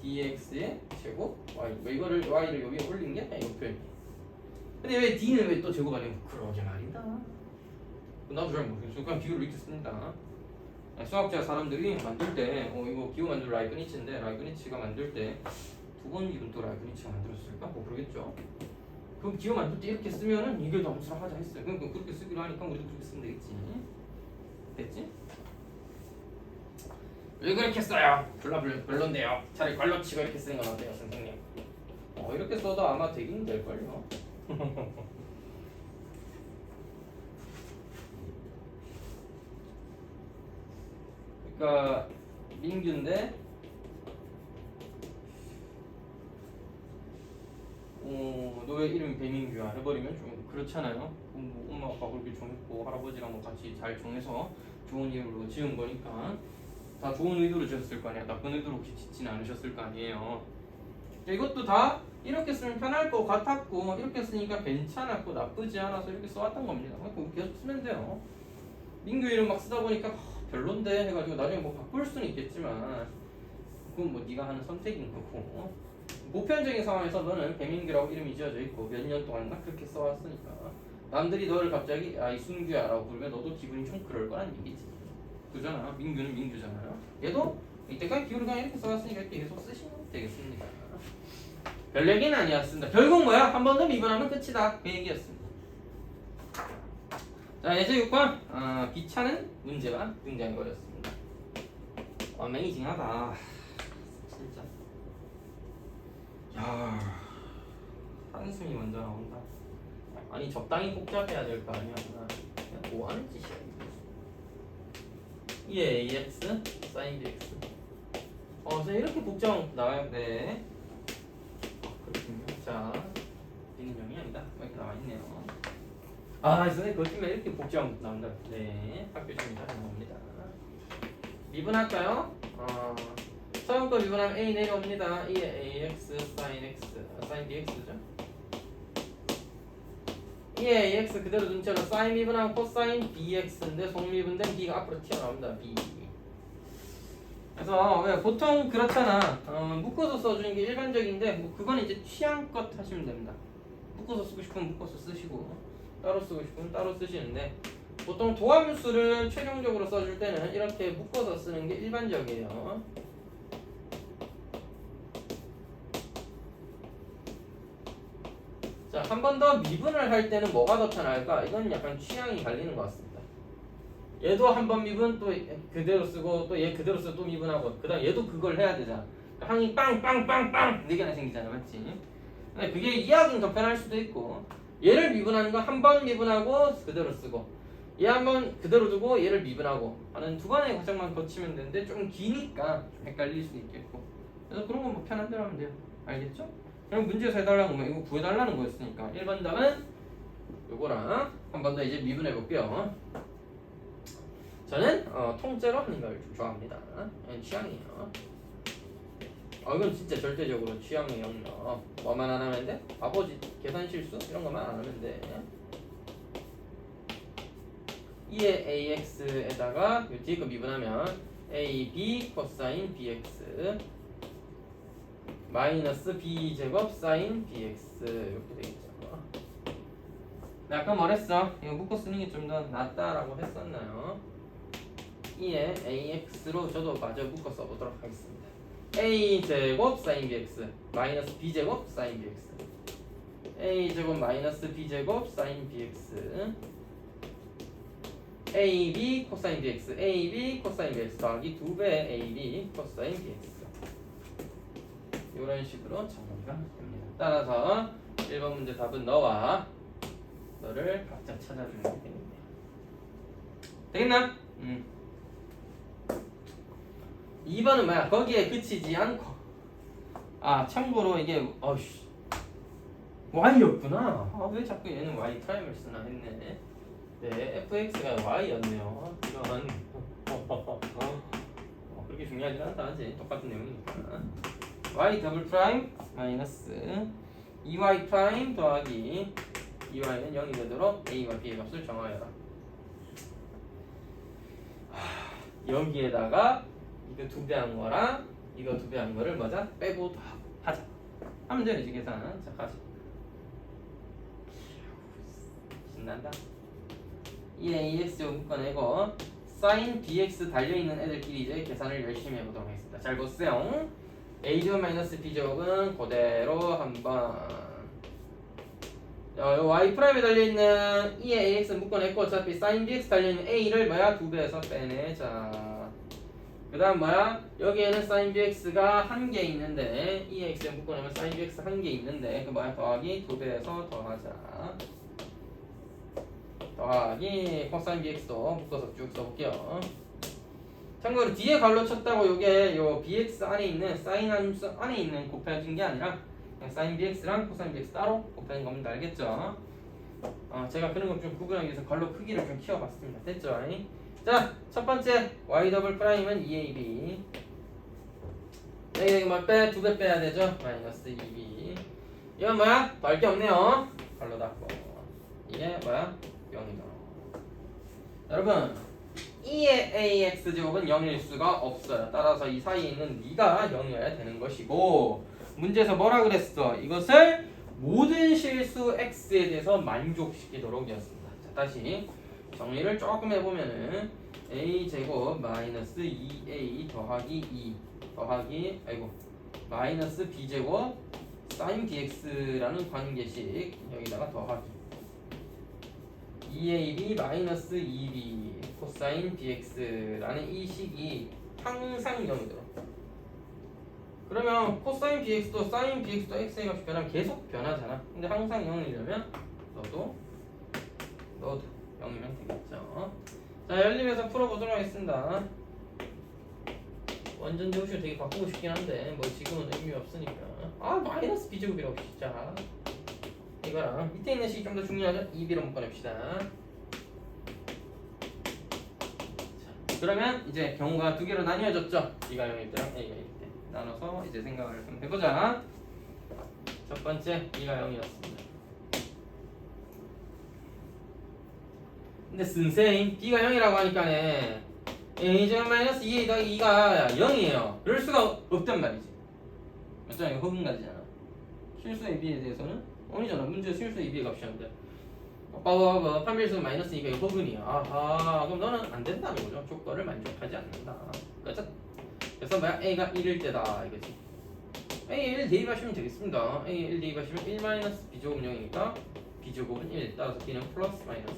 dx의 제곱 y. 이거를 y를 여기에 올린 게 이 표현. 근데 왜 d는 왜 또 제곱 아니고? 그러게 말이다. 나도 잘 모르겠어. 그냥 기호를 이렇게 씁니다. 수학자 사람들이 만들 때 이거 기호 만들 라이브니츠인데 라이브니츠가 만들 때 두 번 이름 또 라이브니츠가 만들었을까? 뭐 그러겠죠. 그럼 기호 만들 때 이렇게 쓰면은 이게 더 함수랑 하자 했어요. 그럼 그렇게 쓰기로 하니까 우리도 그렇게 쓰면 되겠지. 됐지? 왜 그렇게 써요? 별론데요. 차라리 괄호 치고 이렇게 쓰는 건 어때요, 선생님? 이렇게 써도 아마 되긴 될걸요. 그러니까 민규인데 너의 이름이 배민규야 해버리면 좀 그렇잖아요. 엄마 아빠 그렇게 정했고 할아버지랑 뭐 같이 잘 정해서 좋은 이름으로 지은 거니까 다 좋은 의도로 지었을 거 아니야. 나쁜 의도로 짓지는 않으셨을 거 아니에요. 이것도 다 이렇게 쓰면 편할 것 같았고 이렇게 쓰니까 괜찮았고 나쁘지 않아서 이렇게 써왔던 겁니다. 계속 쓰면 돼요. 민규 이름 막 쓰다 보니까 별론데 해가지고 나중에 뭐 바꿀 수는 있겠지만 그건 뭐 네가 하는 선택인 거고 보편적인 상황에서 너는 배민규라고 이름이 지어져 있고 몇 년 동안 딱 그렇게 써왔으니까 남들이 너를 갑자기 아 이순규야라고 부르면 너도 기분이 좀 그럴 거란 얘기지. 그잖아. 민규는 민규잖아요. 얘도 이때까지 기울이 그냥 이렇게 써왔으니까 이렇게 계속 쓰시면 되겠습니다. 별 얘기는 아니었습니다. 결국 뭐야? 한 번 더 미분하면 끝이다. 그 얘기였습니다. 자, 예제 6번. 귀찮은 문제가 등장해버렸습니다. 어메이징하다. 진짜. 야, 한숨이 먼저 나온다. 아니, 적당히 복잡해야 될 거 아니야. 그냥 뭐 하는 짓이야, 이게. 이게 AX, sin BX. 그래서 이렇게 복잡 나와야 돼. 그렇군요. 자, B는 0이 아니다. 이렇게 나와있네요. 선생님, 그것 때문에 이렇게 복잡 나온다. 네, 학교 중에 잘 나옵니다. 미분할까요? 처음 거 미분하면 A 내려옵니다. 이게 AX, sin X, sin BX죠. 이게 AX 그대로 눈처럼 sin 미분하면 cosine BX인데 속미분된 B가 앞으로 튀어나옵니다. B. 그래서 왜 보통 그렇잖아. 묶어서 써주는 게 일반적인데 뭐 그건 이제 취향껏 하시면 됩니다. 묶어서 쓰고 싶으면 묶어서 쓰시고 따로 쓰고 싶으면 따로 쓰시는데 보통 도함수를 최종적으로 써줄 때는 이렇게 묶어서 쓰는 게 일반적이에요. 자, 한 번 더 미분을 할 때는 뭐가 더 편할까? 이건 약간 취향이 갈리는 것 같습니다. 얘도 한 번 미분 또 그대로 쓰고 또 얘 그대로 쓰고 또 미분하고 그 다음 얘도 그걸 해야 되잖아. 항이 빵빵빵빵 4개나 생기잖아. 맞지? 근데 그게 이해하기는 더 편할 수도 있고 얘를 미분하는 거 한 번 미분하고 그대로 쓰고 얘 한 번 그대로 두고 얘를 미분하고 하는 두 번의 과정만 거치면 되는데 좀 기니까 좀 헷갈릴 수도 있겠고 그래서 그런 건 뭐 편한 대로 하면 돼요. 알겠죠? 그럼 문제에서 해달라는 거면 이거 구해달라는 거였으니까 1번 답은 요거랑 한 번 더 이제 미분해 볼게요. 저는 통째로 하는 걸 좀 좋아합니다. 취향이에요. 이건 진짜 절대적으로 취향의 영역. 뭐만 안 하면 돼? 바보지. 계산 실수? 이런 것만 안 하면 돼. 2의 AX에다가 요 뒤에 거 미분하면 AB 코사인 BX 마이너스 B제곱 사인 BX 이렇게 되겠죠. 아까 뭐랬어? 이거 묶어 쓰는 게 좀 더 낫다라고 했었나요? 2의 AX로 저도 마저 묶어 써보도록 하겠습니다. A제곱 사인 BX 마이너스 B제곱 사인 BX A제곱 마이너스 B제곱 사인 BX AB 코사인 BX AB 코사인 BX 더하기 2배 AB 코사인 BX 이런 식으로 정리가 됩니다. 따라서 1번 문제 답은 너와 너를 각자 찾아주는 게 되겠네요. 되겠나? 2번은 뭐야? 거기에 그치지 않고 참고로 이게 Y였구나. 왜 자꾸 얘는 Y 프라임을 쓰나 했네. 네, fx가 Y였네요. 이런 그렇게 중요하지 않다 하지. 똑같은 내용이니까 Y 더블 프라임 마이너스 2Y 프라임 더하기 2Y는 0이 되도록 A와 B의 값을 정하여라. 여기에다가 이거 2배 한 거랑 이거 2배 한 거를 뭐자? 빼고 하자. 하면 되지 계산. 자, 가자. 신난다. 이 AX 묶어내고 sin BX 달려있는 애들끼리 이제 계산을 열심히 해보도록 하겠습니다. 잘 보세요. A제곱 마이너스 B제곱은 그대로 한번 요 Y 프라임에 달려있는 2의 AX 묶어냈고 어차피 sin BX 달려있는 A를 뭐야? 2배에서 빼내자. 그 다음 뭐야? 여기에는 sin BX가 1개 있는데 2의 X에 묶어내면 sin BX 1개 있는데 그 뭐야? 더하기 2배에서 더하자. 더하기 코사인 BX도 묶어서 쭉 써볼게요. 참고로 뒤에 갈로 쳤다고 요게 요 BX 안에 있는 sin 함수 안에 있는 곱해진 게 아니라 그냥 sin BX랑 코사인 BX 따로 곱해진 겁니다. 알겠죠? 제가 그런 거 좀 구분하기 위해서 갈로 크기를 좀 키워봤습니다. 됐죠? 자, 첫 번째 y 더블 프라임은 2ab. 여기 뭐 빼? 2배 빼야 되죠? 마이너스 2b. 이건 뭐야? 더할 게 없네요. 갈로 닫고. 이게 뭐야? 0이다. 여러분 2의 AX 제곱은 0일 수가 없어요. 따라서 이 사이에 있는 네가 0이어야 되는 것이고 문제에서 뭐라 그랬어? 이것을 모든 실수 x에 대해서 만족시키도록 이었습니다. 자, 다시 정리를 조금 해보면은 a제곱 마이너스 2a 더하기 2 더하기 마이너스 b제곱 sin bx라는 관계식 여기다가 더하기 2ab 마이너스 2b 코사인 bx라는 이 식이 항상 0이 들어. 그러면 코사인 bx도 사인 bx도 x의 값이 변하면 계속 변하잖아. 근데 항상 0이려면 너도 0이면 되겠죠. 자, 연립해서 풀어보도록 하겠습니다. 완전 제곱식 되게 바꾸고 싶긴 한데 뭐 지금은 의미 없으니까. 아, 마이너스 b제곱이라고 진짜. 이거랑 밑에 있는 식이 좀 더 중요하죠? 2b로 묶어냅시다. 자, 그러면 이제 경우가 두 개로 나뉘어졌죠? b가 0일 때랑 a가 1일 때 나눠서 이제 생각을 좀 해보자. 첫 번째 b가 0이었습니다. 근데 선생님 b가 0이라고 하니까네 a제곱 마이너스 2a 더하기 2가 0이에요. 그럴 수가 없단 말이지. 맞잖아. 이거 허근가지잖아. 실수 AB에 대해서는 아니잖아. 문제 실수 AB의 값이 안 돼. 판별수 마이너스 2가 허근이야. 아하, 그럼 너는 안 된다는 거죠. 조건을 만족하지 않는다. 그렇죠? 그래서 뭐야? a가 1일 때다 이거지. a 1 대입하시면 되겠습니다. a 1 대입하시면 1 마이너스 b제곱은 0이니까 b제곱은 1. 따라서 b는 플러스 마이너스.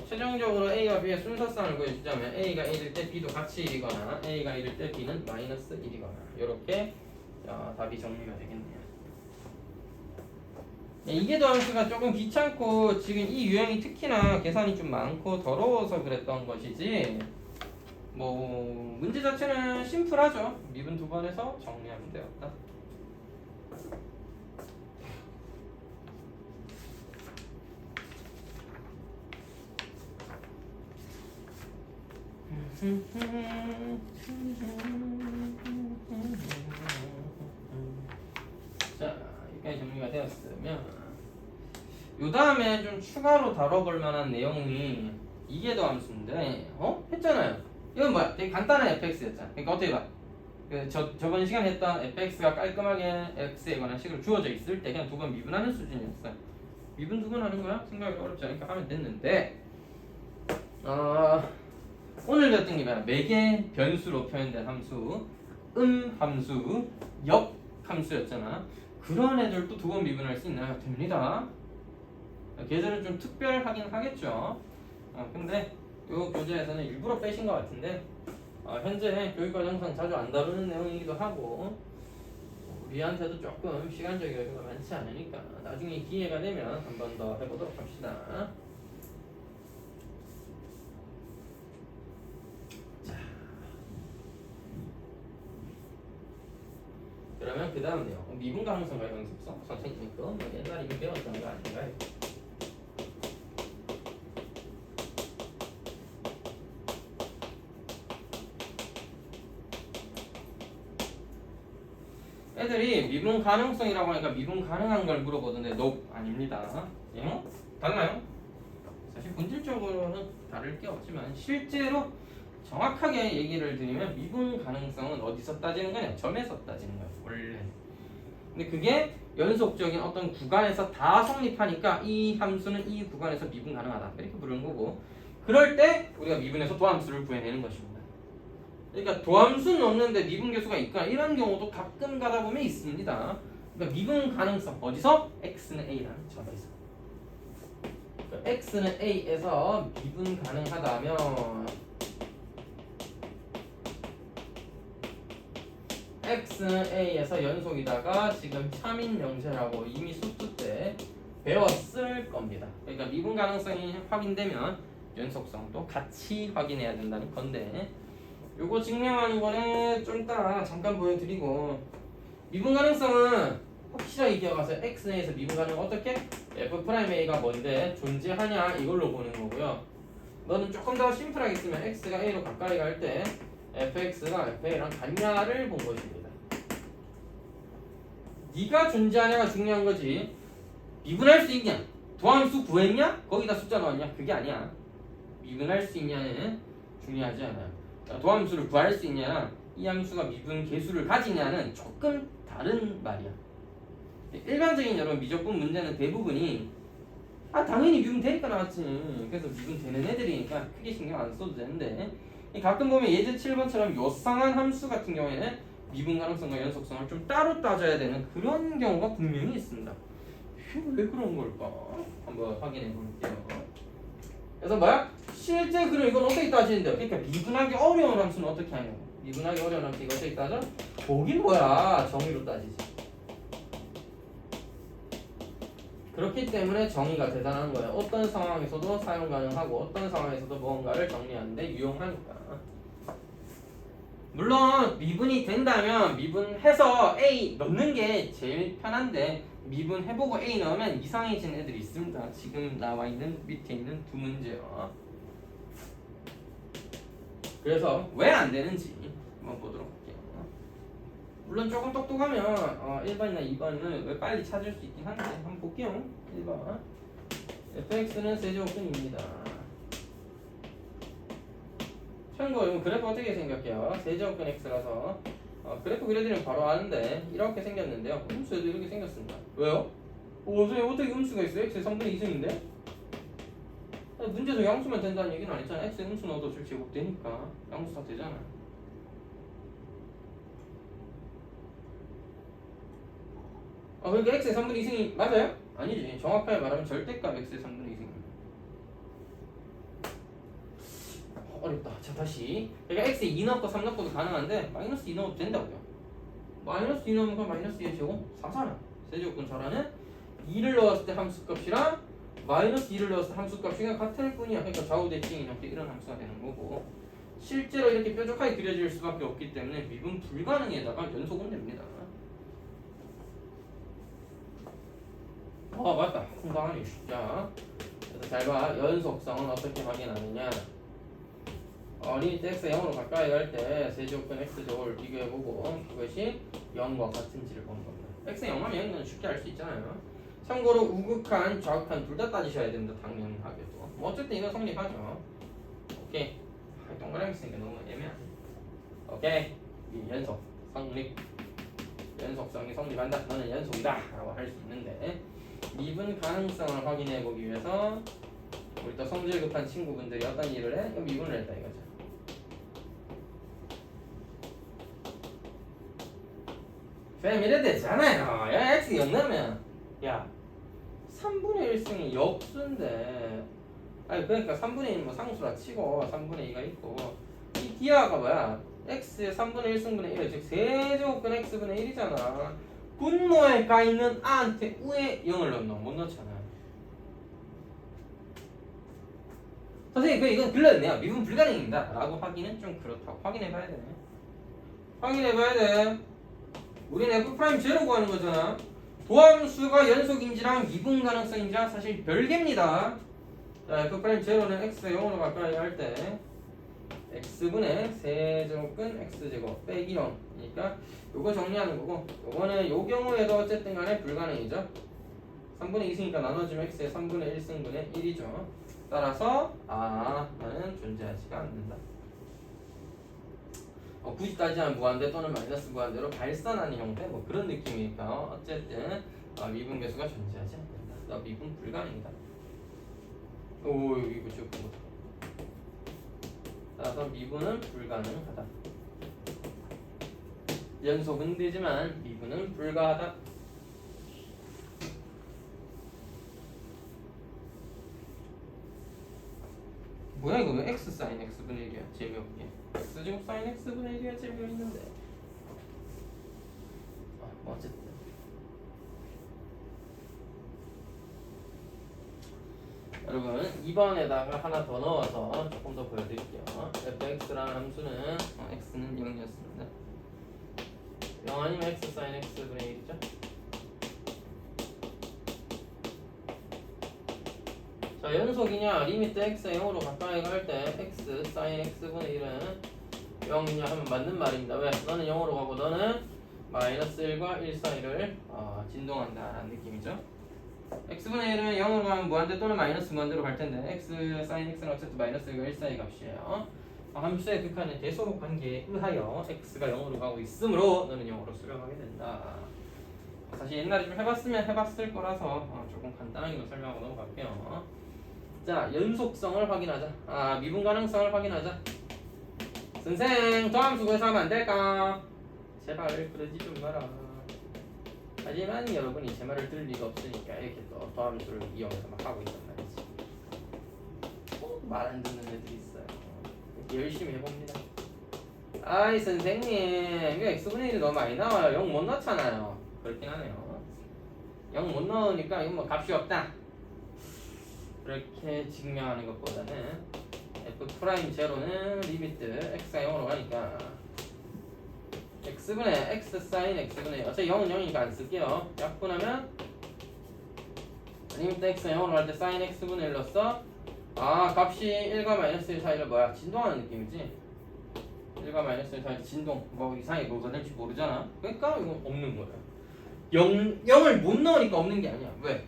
최종적으로 a와 b의 순서쌍을 구해주자면 a가 1일 때 b도 같이 1이거나 a가 1일 때 b는 마이너스 1이거나 이렇게 답이 정리가 되겠네요. 이게 더함수가 조금 귀찮고 지금 이 유형이 특히나 계산이 좀 많고 더러워서 그랬던 것이지 뭐 문제 자체는 심플하죠. 미분 두 번 해서 정리하면 되었다. 자, 여기까지 정리가 되었으면 요 다음에 좀 추가로 다뤄볼 만한 내용이 이게 더 함수인데 했잖아요. 이건 뭐야? 되게 간단한 fx였잖아. 그러니까 어떻게 봐? 저번 시간 했던 fx가 깔끔하게 x에 관한 식으로 주어져 있을 때 그냥 두 번 미분하는 수준이었어요. 미분 두 번 하는 거야? 생각이 어렵지 않으니까 하면 됐는데 오늘 배웠던 게 뭐야? 매개 변수로 표현된 함수, 함수, 역 함수였잖아. 그런 애들도 두 번 미분할 수 있나요? 됩니다. 계절은 좀 특별하긴 하겠죠. 근데 이 교재에서는 일부러 빼신 것 같은데 현재 교육과정상 자주 안 다루는 내용이기도 하고 우리한테도 조금 시간적 여유가 많지 않으니까 나중에 기회가 되면 한 번 더 해보도록 합시다. 그러면 그 다음 내용 미분 가능성과 연습성 선생님이 그거 뭐 옛날에 이미 배웠던 거 아닌가요? 애들이 미분 가능성이라고 하니까 미분 가능한 걸 물어보던데 아닙니다. 예? 달라요? 사실 본질적으로는 다를 게 없지만 실제로 정확하게 얘기를 드리면 미분 가능성은 어디서 따지는 거냐? 점에서 따지는 거예요. 원래. 근데 그게 연속적인 어떤 구간에서 다 성립하니까 이 함수는 이 구간에서 미분 가능하다. 이렇게 부르는 거고 그럴 때 우리가 미분에서 도함수를 구해내는 것입니다. 그러니까 도함수는 없는데 미분 계수가 있거나 이런 경우도 가끔 가다 보면 있습니다. 그러니까 미분 가능성 어디서? x는 a라는 점에서. 그러니까 x는 a에서 미분 가능하다면 x는 a에서 연속이다가 지금 3인 명제라고 이미 수투 때 배웠을 겁니다. 그러니까 미분 가능성이 확인되면 연속성도 같이 확인해야 된다는 건데 요거 증명하는 거는 좀 이따 잠깐 보여드리고 미분 가능성은 확실하게 기억하세요. x는 a에서 미분 가능은 어떻게? f'a가 뭔데 존재하냐 이걸로 보는 거고요. 너는 조금 더 심플하게 쓰면 x가 a로 가까이 갈 때 fx가 fa랑 같냐를 본 것입니다. 네가 존재하냐가 중요한 거지 미분할 수 있냐 도함수 구했냐 거기다 숫자 넣었냐 그게 아니야. 미분할 수 있냐는 중요하지 않아요. 도함수를 구할 수 있냐랑 이 함수가 미분 계수를 가지냐는 조금 다른 말이야. 일반적인 여러분 미적분 문제는 대부분이 당연히 미분 되니까 나왔지. 그래서 미분 되는 애들이니까 크게 신경 안 써도 되는데 가끔 보면 예제 7번처럼 요상한 함수 같은 경우에는 미분 가능성과 연속성을 좀 따로 따져야 되는 그런 경우가 분명히 있습니다. 왜 그런 걸까? 한번 확인해 볼게요. 그래서 뭐야? 실제 그럼 이건 어떻게 따지는데요? 그러니까 미분하기 어려운 함수는 어떻게 하냐고. 미분하기 어려운 함수 이거 어떻게 따져? 거긴 뭐야? 정의로 따지지. 그렇기 때문에 정의가 대단한 거예요. 어떤 상황에서도 사용 가능하고 어떤 상황에서도 무언가를 정리하는데 유용하니까. 물론 미분이 된다면 미분해서 A 넣는 게 제일 편한데 미분해보고 A 넣으면 이상해진 애들이 있습니다. 지금 나와 있는 밑에 있는 두 문제요. 그래서 왜 안 되는지 한번 보도록 할게요. 물론 조금 똑똑하면 1번이나 2번은 왜 빨리 찾을 수 있긴 한데 한번 볼게요. 1번 fx는 세제곱근입니다. 참고 이거 그래프 어떻게 생겼게요? 세제곱근 x라서 그래프 그려드리면 바로 아는데 이렇게 생겼는데요. 음수에도 이렇게 생겼습니다. 왜요? 선생님 어떻게 음수가 있어요? x의 3분의 2승인데? 문제에서 양수만 된다는 얘기는 안 했잖아. x의 음수 넣어도 줄 제곱 되니까 양수 다 되잖아. 그러니까 x의 3분의 2승이 맞아요? 아니지. 정확하게 말하면 절대값 x의 3분의 2승입니다. 어렵다. 자 다시. 그러니까 x에 2 넣고 3 넣고도 가능한데 마이너스 2 넣어도 된다고요. 마이너스 2 넣으면 마이너스 2의 제곱 4잖아. 세제곱근 잘하는 2를 넣었을 때 함수값이랑 마이너스 2를 넣었을 때 함수값이 같을 뿐이야. 그러니까 좌우대칭이 이렇게 이런 함수가 되는 거고 실제로 이렇게 뾰족하게 그려질 수밖에 없기 때문에 미분 불가능에다가 연속은 됩니다. 맞다. 상당하니. 자, 그래서 잘 봐. 연속성은 어떻게 확인하느냐? 리미트 x가 0으로 가까이 갈 때 세제곱근 x제곱을 비교해보고 그것이 0과 같은지를 보는 겁니다. x가 0하면 0은 쉽게 알 수 있잖아요. 참고로 우극한, 좌극한 둘 다 따지셔야 됩니다. 당연하게도. 뭐 어쨌든 이건 성립하죠. 오케이. 동그라미 쓰니까 너무 애매하네. 오케이. 이 연속 성립. 연속성이 성립한다. 너는 연속이다. 라고 할 수 있는데 미분 가능성을 확인해 보기 위해서 우리 또 성질 급한 친구분들이 어떤 일을 해? 미분을 했다 이거죠. 쌤 이래 되잖아요. 야 x 0 넣으면 야 3분의 1승이 역수인데 그러니까 3분의 1은 뭐 상수라 치고 3분의 2가 있고 이 기하가 뭐야? x의 3분의 1승분의 1 즉 세제곱근 x분의 1이잖아. 분모에 가있는 a한테 우에 0을 넣노? 못 넣잖아. 선생님 이건 글렀네요. 미분 불가능입니다 라고 하기는 좀 그렇다고. 확인해봐야 되네. 확인해봐야 돼. 우린 F'0 구하는 거잖아. 도함수가 연속인지랑 미분 가능성인지랑 사실 별개입니다. 자, F'0는 x가 0으로 가까이 할 때 x분의 세제곱근 x제곱 빼기 0이니까 요거 정리하는 거고 요거는 요 경우에도 어쨌든 간에 불가능이죠. 3분의 2승이니까 나눠주면 x의 3분의 1승분의 1이죠. 따라서 나는 존재하지가 않는다. 굳이 따지면 무한대 또는 마이너스 무한대로 발산하는 형태 뭐 그런 느낌이니까 어쨌든 미분 계수가 존재하지 않는다. 미분 불가능이다. 오 이거 지금 그거다. 따라서 미분은 불가능하다. 연속은 되지만 미분은 불가하다. 뭐야 이거 왜 x 사인 x분의 1이야 재미없게. x제곱 사인 x분의 1이야 재미있는데. 뭐 어쨌든 여러분 2번에다가 하나 더 넣어서 조금 더 보여드릴게요. fx라는 함수는 x는 0이었습니다. 0 아니면 x 사인 x분의 1이죠. 자 연속이냐 리미트 x가 0으로 가까이 갈 때 x 사인 x분의 1은 0이냐 하면 맞는 말입니다. 왜? 너는 0으로 가고 너는 마이너스 1과 1 사이를 진동한다 라는 느낌이죠. x분의 1은 0으로 가면 무한대 또는 마이너스 무한대로 갈 텐데 x 사인 x는 어쨌든 마이너스 1과 1 사이 값이에요. 함수의 극한은 대소록 관계에 의하여 x가 0으로 가고 있으므로 너는 0으로 수렴하게 된다. 사실 옛날에 좀 해봤으면 해봤을 거라서 조금 간단하게 설명하고 넘어갈게요. 자, 연속성을 확인하자. 미분 가능성을 확인하자. 선생, 더함수 구해서 하면 안 될까? 제발 그러지 좀 마라. 하지만 여러분이 제 말을 들을 리가 없으니까 이렇게 또 더함수를 이용해서 막 하고 있단 말이지. 말 안 듣는 애들이 있어요. 이렇게 열심히 해봅니다. 아이 선생님, 이거 x분의 1이 너무 많이 나와요. 0 못 넣잖아요. 그렇긴 하네요. 0 못 넣으니까 이건 뭐 값이 없다. 그렇게 증명하는 것보다는 f'0는 리미트 x가 0으로 가니까 x분의 x 사인 x분의 어차피 0은 0이니까 안 쓸게요. 약분하면 리미트 x가 0으로 갈 때 사인 x분의 1로 써. 값이 1과 마이너스 1 사이를 뭐야? 진동하는 느낌이지? 1과 마이너스 1 사이 진동 뭐 이상하게 뭐가 될지 모르잖아. 그러니까 이건 없는 거야. 0을 못 넣으니까 없는 게 아니야. 왜?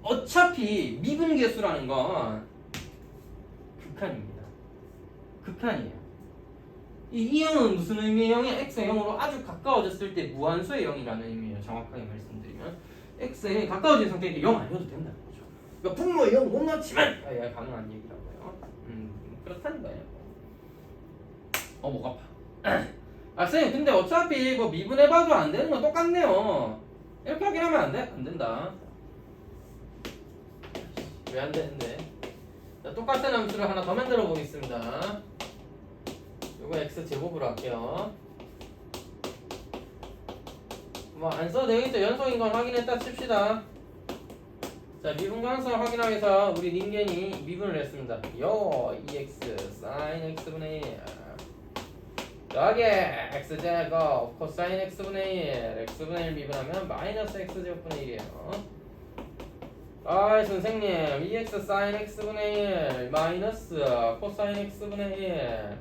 어차피 미분계수라는 건 극한입니다. 극한이에요. 이 0은 무슨 의미예요? 0이 x가 0으로 아주 가까워졌을 때 무한수의 0이라는 의미예요. 정확하게 말씀드리면 x가 0이 가까워진 상태니까 0 아니어도 된다는 거죠. 그러니까 분모에 0 못 넣지만 가능한 얘기라고요. 그렇다는 거예요. 목 아파. 쌤 근데 어차피 뭐 미분해봐도 안 되는 건 똑같네요. 이렇게 확인하면 안 돼? 안 된다. 왜 안 되는데? 자, 똑같은 함수를 하나 더 만들어 보겠습니다. 요거 x 제곱으로 할게요. 뭐 안 써도 되겠죠? 연속인 건 확인했다 칩시다. 자, 미분 가능성을 확인하기 위해서 우리 닌겐이 미분을 했습니다. 요 2x sin x분의 1 더하기 x제곱 코사인 x분의 1 x분의 1 미분하면 마이너스 x제곱분의 1이에요. 선생님 2x sin x분의 1 마이너스 코사인 x분의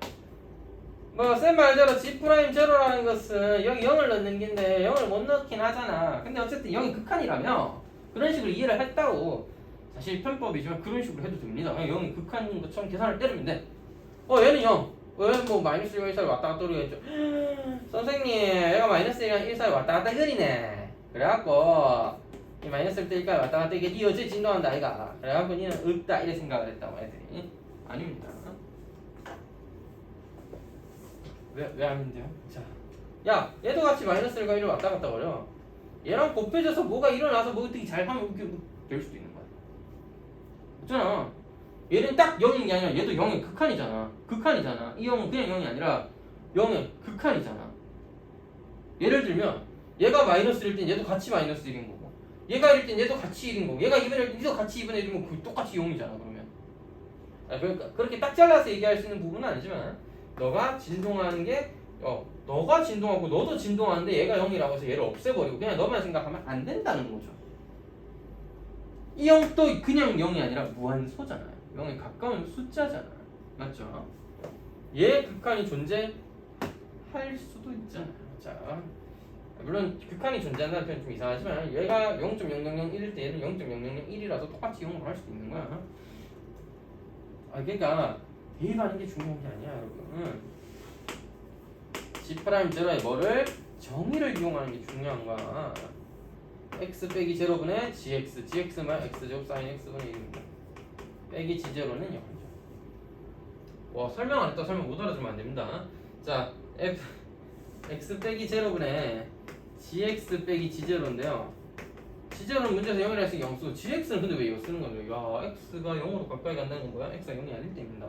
1 쌤 말대로 g'0라는 것은 여기 0을 넣는 게인데 0을 못 넣긴 하잖아. 근데 어쨌든 0이 극한이라며 그런 식으로 이해를 했다고. 사실 편법이지만 그런 식으로 해도 됩니다. 0이 극한인 것처럼 계산을 때리면 돼. 얘는 0 왜 뭐 마이너스 1과 1 사이 왔다 갔다 그러겠죠. 선생님 얘가 마이너스 1과 1 사이 왔다 갔다 그리네. 그래갖고 이 마이너스 1대 1까지 왔다 갔다 이게 니 어째 진동한다 아이가. 그래갖고 니는 없다 이래 생각을 했다고 애들이. 아닙니다. 왜 아닌데요? 자, 야 얘도 같이 마이너스 1과 1을 왔다 갔다 거려. 얘랑 곱해져서 뭐가 일어나서 뭐 어떻게 잘하면 이렇게 될 수도 있는 거야. 맞잖아. 얘는 딱 0인 게 아니라 얘도 0의 극한이잖아. 극한이잖아. 이 0은 그냥 0이 아니라 0의 극한이잖아. 예를 들면 얘가 마이너스 1일 땐 얘도 같이 마이너스 1인 거고 얘가 1일 땐 얘도 같이 1인 거고 얘가 2분의 1일 땐 얘도 같이 2분의 1이면 그 똑같이 0이잖아 그러면. 그러니까 그렇게 딱 잘라서 얘기할 수 있는 부분은 아니지만 너가 진동하는 게 너가 진동하고 너도 진동하는데 얘가 0이라고 해서 얘를 없애버리고 그냥 너만 생각하면 안 된다는 거죠. 이 0도 그냥 0이 아니라 무한소잖아요. 0에 가까운 숫자잖아요. 맞죠? 얘 극한이 존재할 수도 있잖아요. 자, 물론 극한이 존재한다는 표현은 좀 이상하지만 얘가 0.0001일 때 얘는 0.0001이라서 똑같이 0으로 할 수도 있는 거야. 그러니까 대입하는 게 중요한 게 아니야 여러분. G'0에 뭐를? 정의를 이용하는 게 중요한 거야. x 빼기 제로분의 gx만 x제곱 sin x분의 1입니다. 빼기 g제로는 0이죠. 와 설명 안 했다. 설명 못 알아주면 안 됩니다. 자, x 빼기 제로분의 gx 빼기 g제로인데요. g제로는 문제에서 0이라 했으니 0쓰고 gx는 근데 왜 이거 쓰는 건데요? 야, x가 0으로 가까이 간다는 건 뭐야? x가 0이 아닐 때입니다.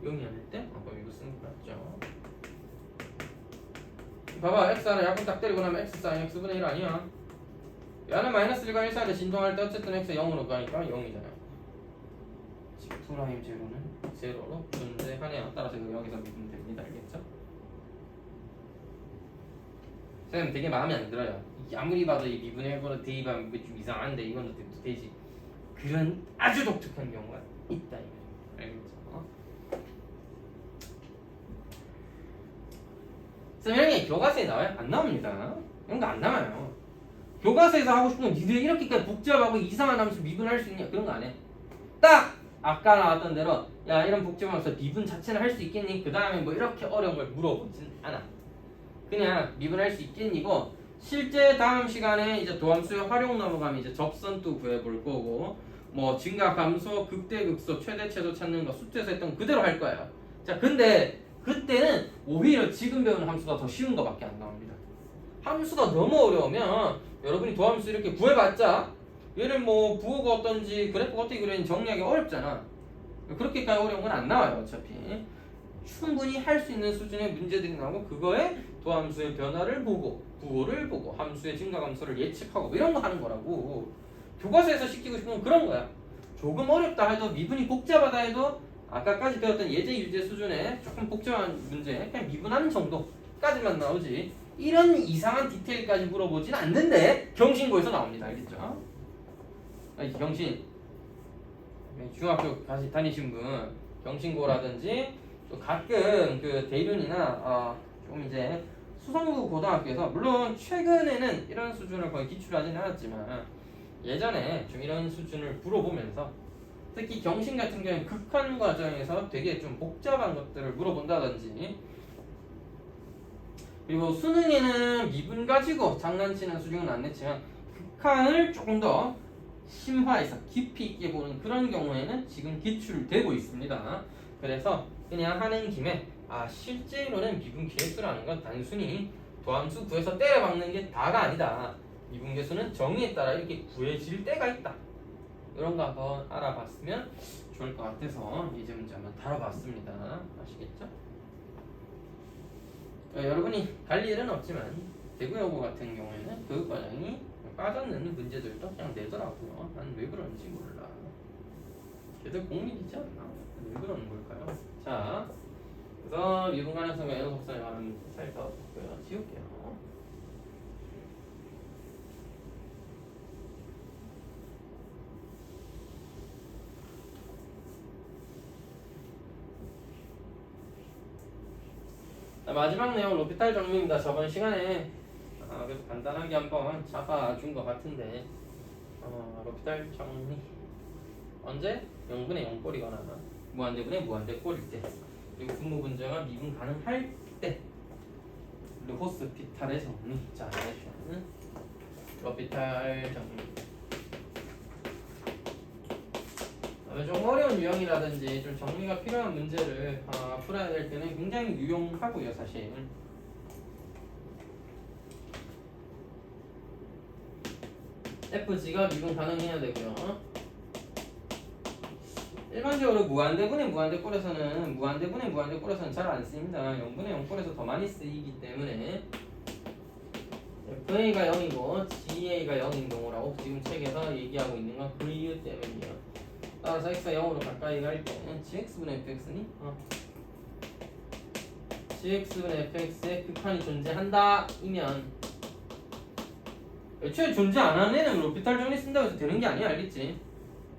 0이 아닐 때? 그럼 이거 쓰는 거 맞죠? 봐봐, x 하나 약분 딱 때리고 나면 x sin x분의 1 아니야? 얘는 마이너스 1과 1 사이를 진동할 때 어쨌든 x 0으로 가니까 0이잖아요. G'0 제로는 제로로 존재하네요. 따라서 이거 여기서 미분 됩니다. 알겠죠? 쌤 되게 마음에 안 들어요. 아무리 봐도 이 미분해보다 대입하면 좀 이상한데 이건 되지. 그런 아주 독특한 경우가 있다 이거. 알겠죠? 쌤 이런 게 교과서에 나와요? 안 나옵니다. 이런 거 안 나와요. 교과서에서 하고 싶은 건 니들 이렇게까지 복잡하고 이상한 함수 미분할 수 있냐 그런 거 안 해. 딱 아까 나왔던 대로 야 이런 복잡하면서 미분 자체는 할 수 있겠니? 그 다음에 뭐 이렇게 어려운 걸 물어보진 않아. 그냥 미분할 수 있겠니고 실제 다음 시간에 이제 도함수의 활용 넘어가면 이제 접선도 구해볼 거고 뭐 증가 감소 극대 극소 최대 최소 찾는 거 수트에서 했던 그대로 할 거예요. 자 근데 그때는 오히려 지금 배우는 함수가 더 쉬운 거밖에 안 나옵니다. 함수가 너무 어려우면 여러분이 도함수 이렇게 구해봤자 얘를 뭐 부호가 어떤지 그래프가 어떻게 그리는지 정리하기 어렵잖아. 그렇게까지 어려운 건 안 나와요 어차피. 충분히 할 수 있는 수준의 문제들이 나오고 그거에 도함수의 변화를 보고 부호를 보고 함수의 증가 감소를 예측하고 뭐 이런 거 하는 거라고. 교과서에서 시키고 싶은 건 그런 거야. 조금 어렵다 해도 미분이 복잡하다 해도 아까까지 배웠던 예제 유제 수준의 조금 복잡한 문제 그냥 미분하는 정도까지만 나오지 이런 이상한 디테일까지 물어보진 않는데 경신고에서 나옵니다. 알겠죠? 아니, 경신 중학교 다니신 분 경신고라든지 또 가끔 그 대륜이나 좀 이제 수성구 고등학교에서 물론 최근에는 이런 수준을 거의 기출하지는 않았지만 예전에 좀 이런 수준을 물어보면서 특히 경신 같은 경우는 극한 과정에서 되게 좀 복잡한 것들을 물어본다든지 그리고 수능에는 미분 가지고 장난치는 수준은 안 냈지만 극한을 조금 더 심화해서 깊이 있게 보는 그런 경우에는 지금 기출되고 있습니다. 그래서 그냥 하는 김에 실제로는 미분 계수라는 건 단순히 도함수 구해서 때려박는 게 다가 아니다. 미분 계수는 정의에 따라 이렇게 구해질 때가 있다. 이런 거 한번 알아봤으면 좋을 것 같아서 이제 문제 한번 다뤄봤습니다. 아시겠죠? 여러분이 갈 일은 없지만 대구여고 같은 경우에는 그 과정이 빠져있는 문제들도 그냥 내더라고요. 난 왜 그런지 몰라. 걔들 공립이지 않나? 왜 그러는 걸까요? 자, 그래서 미분 가능성과 에너 속성에 관한 문제 살펴봤고요. 지울게요. 마지막 내용 로피탈 정리입니다. 저번 시간에 그래서 간단하게 한번 잡아준 것 같은데 로피탈 정리 언제? 0분의 0꼴이거나 무한대분의 무한대꼴일 때 그리고 분모 분자가 미분 가능할 때 그리고 호스피탈의 정리 자, 내시는 로피탈 정리 좀 어려운 유형이라든지 좀 정리가 필요한 문제를 풀어야 될 때는 굉장히 유용하고요 사실. FG가 미분 가능해야 되고요. 일반적으로 무한대분의 무한대꼴에서는 잘 안 쓰입니다. 0분의 0꼴에서 더 많이 쓰이기 때문에 FA가 0이고 GA가 0인 경우라고 지금 책에서 얘기하고 있는 건 그 이유 때문이에요. 따라서 x가 0으로 가까이 갈 때는 gx분의 fx니? gx분의 fx의 극한이 존재한다 이면 애초에 존재 안 하는 애는 로피탈 정리 쓴다고 해서 되는 게 아니야 알겠지?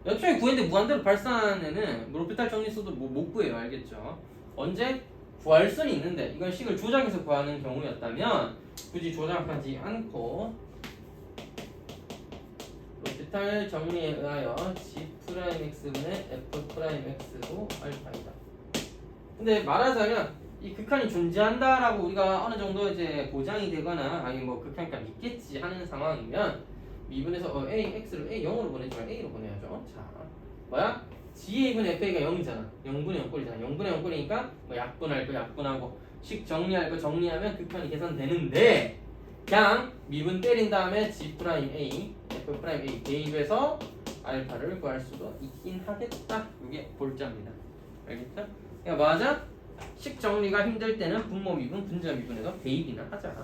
애초에 구했는데 무한대로 발산하는 애는 로피탈 정리 써도 못 구해요 알겠죠? 언제? 구할 수는 있는데 이건 식을 조작해서 구하는 경우였다면 굳이 조작하지 않고 로피탈 정리에 의하여 G'X분의 F'X로 알파이다. 근데 말하자면 이 극한이 존재한다라고 우리가 어느 정도 이제 보장이 되거나 아니 뭐 극한값 있겠지 하는 상황이면 미분에서 X를 A0으로 보내지 말고 A로 보내야죠. 자, 뭐야? GA분의 FA가 0이잖아. 0분의 0꼴이잖아. 0분의 0꼴이니까 뭐 약분할 거 약분하고 식 정리할 거 정리하면 극한이 계산되는데 그냥 미분 때린 다음에 G'A, F'A 대입해서 알파를 구할 수도 있긴 하겠다. 이게 볼자입니다. 알겠죠? 그러니까 맞아? 식 정리가 힘들 때는 분모 미분, 분자 미분에서 대입이나 하자.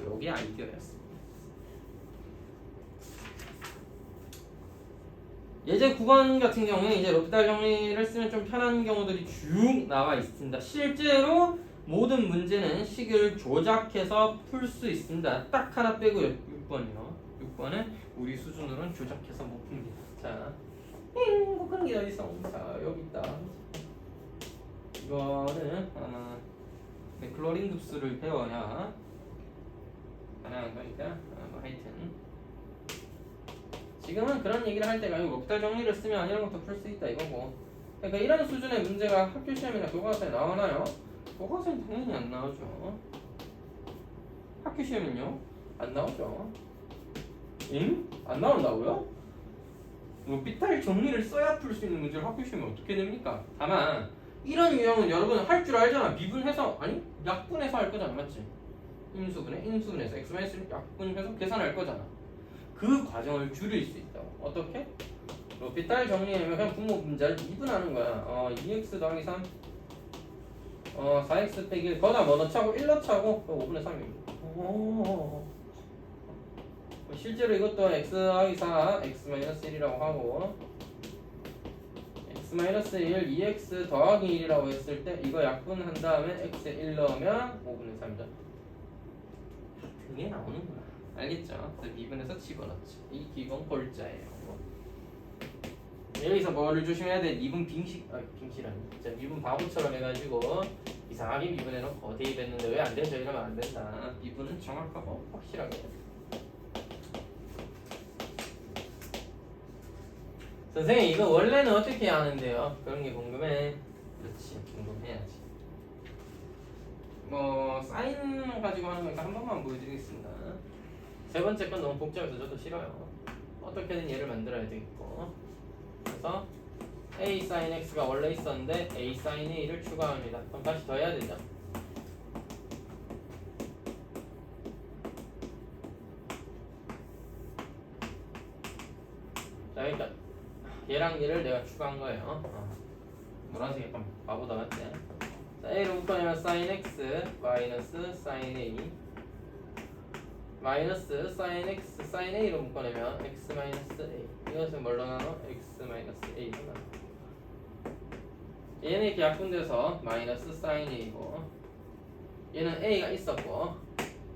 여기 아이디어였습니다. 예제 9번 같은 경우에 이제 로피탈 정리를 쓰면 좀 편한 경우들이 쭉 나와 있습니다. 실제로 모든 문제는 식을 조작해서 풀 수 있습니다. 딱 하나 빼고요. 6번이요. 6번은 우리 수준으로는 조작해서 못 풉니다. 자, 행복한 게 어디서? 자, 여기 있다. 이거는 클로린 급수를 배워야 가능한 거니까 뭐 하여튼 지금은 그런 얘기를 할 때가 아니고 로피탈 정리를 쓰면 이런 것도 풀 수 있다 이거고 그러니까 이런 수준의 문제가 학교 시험이나 교과서에 나오나요? 교과서엔 당연히 안 나오죠. 학교 시험은요? 안 나오죠. 응? 안 나온다고요? 뭐 삐탈 정리를 써야 풀 수 있는 문제를 학교 시험에 어떻게 됩니까? 다만 이런 유형은 여러분 할 줄 알잖아. 미분해서 아니 약분해서 할 거잖아. 맞지? 인수분해서 x-1 약분해서 계산할 거잖아. 그 과정을 줄일 수 있다고. 어떻게? 삐딸 정리하면 그냥 분모 분자를 미분하는 거야. 2x 더하기 3 4x 빼기 1 거기다 뭐 넣자고? 1 넣자고? 5분의 3입니다. 실제로 이것도 x 더하기 4 x-1이라고 하고 x-1 2x 더하기 1이라고 했을 때 이거 약분한 다음에 x에 1 넣으면 5분의 3이죠. 그게 나오는구나. 알겠죠? 그래서 미분해서 집어넣지. 이 기본 골자예요. 여기서 뭐를 조심해야 돼? 미분 빙실아니. 자, 미분 바보처럼 해가지고 이상하게 미분해놓고 대입했는데 왜 안 되죠? 이러면 안 된다. 미분은 정확하고 확실하게 해야 돼. 선생님 이거 원래는 어떻게 하는데요? 그런 게 궁금해. 그렇지, 궁금해야지. 뭐 사인 가지고 하는 거니까 한 번만 보여드리겠습니다. 세 번째 건 너무 복잡해서 저도 싫어요. 어떻게든 얘를 만들어야 되겠고. 그래서 a sin x가 원래 있었는데 a sin a를 추가합니다. 그럼 다시 더해야 되죠. 자, 그러니까 얘랑 얘를 내가 추가한 거예요. 노란색 약간 바보다 맞지? 자, a를 묶어내면 sin x 마이너스 sin a 마이너스 sin x sin a로 묶어내면 x 마이너스 a. 이것은 뭘로 나눠? x 마이너스 a로 나눠. 얘는 이렇게 약분돼서 마이너스 sin a고 얘는 a가 있었고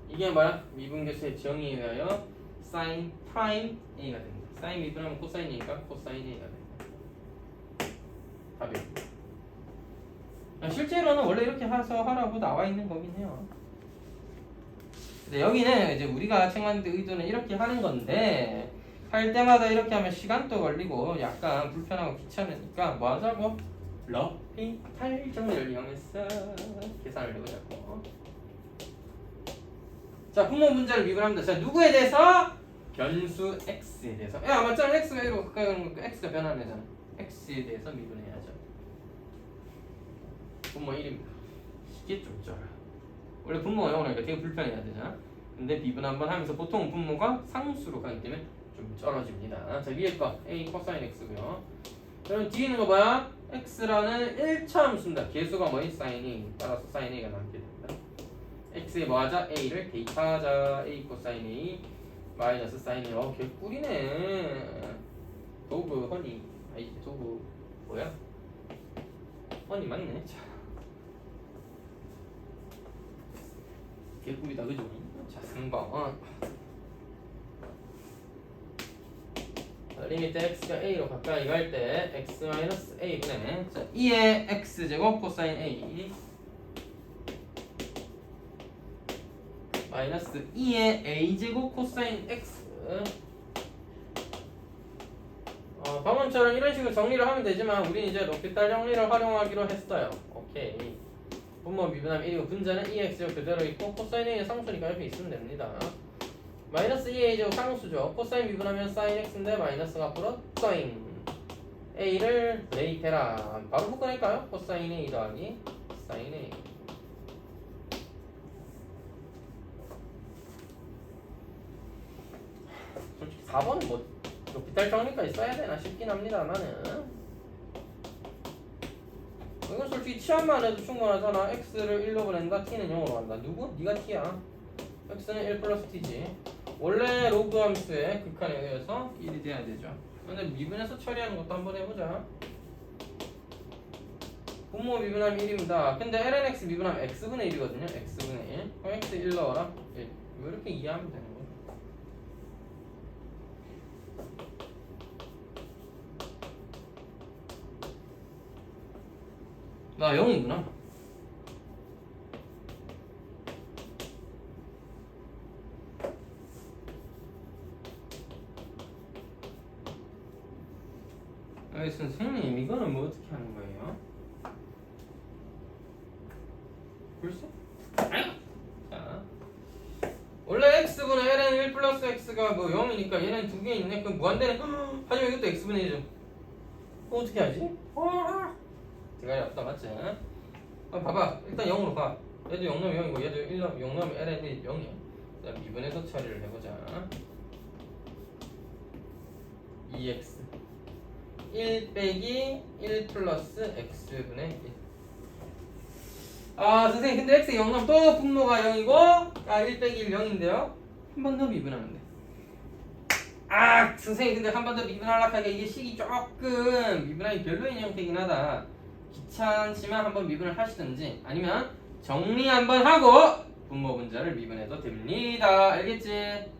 이게 뭐야? 미분계수의 정의에 의하여 sin prime a가 됩니다. sin 미분하면 코사인이니까 코사인 a가 됩니다. 답입니다. 실제로는 원래 이렇게 해서 하라고 나와 있는 거긴 해요. 근데 여기는 이제 우리가 책 만들 때 의도는 이렇게 하는 건데 할 때마다 이렇게 하면 시간도 걸리고 약간 불편하고 귀찮으니까 뭐 하자고? 러피탈 정리를 이용해서 계산을 해보자고. 자, 분모 분자를 미분합니다. 자, 누구에 대해서? 변수 x에 대해서. 야, 맞잖아. x가 1로 가까이 가는 거 x가 변하는 애잖아. x에 대해서 미분해야죠. 분모 1입니다. 이게 좀 쩔어. 원래 분모가 0을 하니까 되게 불편해야 되잖아. 근데 미분 한번 하면서 보통 분모가 상수로 가기 때문에 좀 쩔어집니다. 자, 위에 거 a 코사인 x고요. 그럼 뒤에 있는 거 뭐야? x라는 1차 함수입니다. 개수가 뭐니? 사인이. 따라서 사인 a가 남게 됩니다. x에 뭐 하자? a를 대입하자. a 코사인 a 마이너스 사인 a. 개꿀이네. 도구 허니. 아이 도구 뭐야? 허니 맞네. 자. 개꿀이다 그죠? 자, 3번 리미트 x가 a로 가까이 갈 때 x 마이너스 a분의 자 2의 x제곱 코사인 a 마이너스 2의 a제곱 코사인 x 방금처럼 이런 식으로 정리를 하면 되지만 우리는 이제 로피탈 정리를 활용하기로 했어요. 오케이. 분모 미분하면 1이고 분자는 2x제곱 그대로 있고 코사인 a는 상수니까 옆에 있으면 됩니다. 마이너스 2a제곱 상수죠. 코사인 미분하면 sin x인데 마이너스가 앞으로 sin a를 대입해라. 바로 묶어낼까요? 코사인 a 더하기 sin a. 솔직히 4번은 뭐 빗달 정리까지 써야 되나 싶긴 합니다만은 이건 솔직히 치환만 해도 충분하잖아. x를 1로 보낸다. t는 0으로 간다. 누구? 네가 t야. x는 1 플러스 t지. 원래 로그 함수의 극한에 의해서 1이 돼야 되죠. 근데 미분해서 처리하는 것도 한번 해보자. 분모 미분하면 1입니다. 근데 lnx 미분하면 x분의 1이거든요. x분의 1. 그럼 x 1 넣어라. 1. 뭐 이렇게 이해하면 되는 거야. 나 0이구나. 아니 선생님 이거는 뭐 어떻게 하는 거예요? 글쎄? 자, 원래 x분의 ln 1 플러스 x가 뭐 0이니까 얘는 두 개 있네. 그럼 무한대는 하지만 이것도 x분의 1이죠. 그럼 어떻게 하지? 대가리 없다 맞지? 봐봐 일단 0으로 가. 얘도 0 넣으면 0이고 얘도 1 넣으면 0 넣으면 ln 1 0이야. 자 미분해서 처리를 해보자. 2x 1 빼기 1 플러스 x분의 1. 아 선생님 근데 x 0 넣으면 또 분모가 0이고 1 빼기 1 0인데요 한 번 더 미분하면 돼. 아 선생님 근데 한 번 더 미분하려고 하니까 이게 식이 조금 미분하기 별로인 형태이긴 하다. 귀찮지만 한번 미분을 하시든지 아니면 정리 한번 하고 분모 분자를 미분해도 됩니다. 알겠지?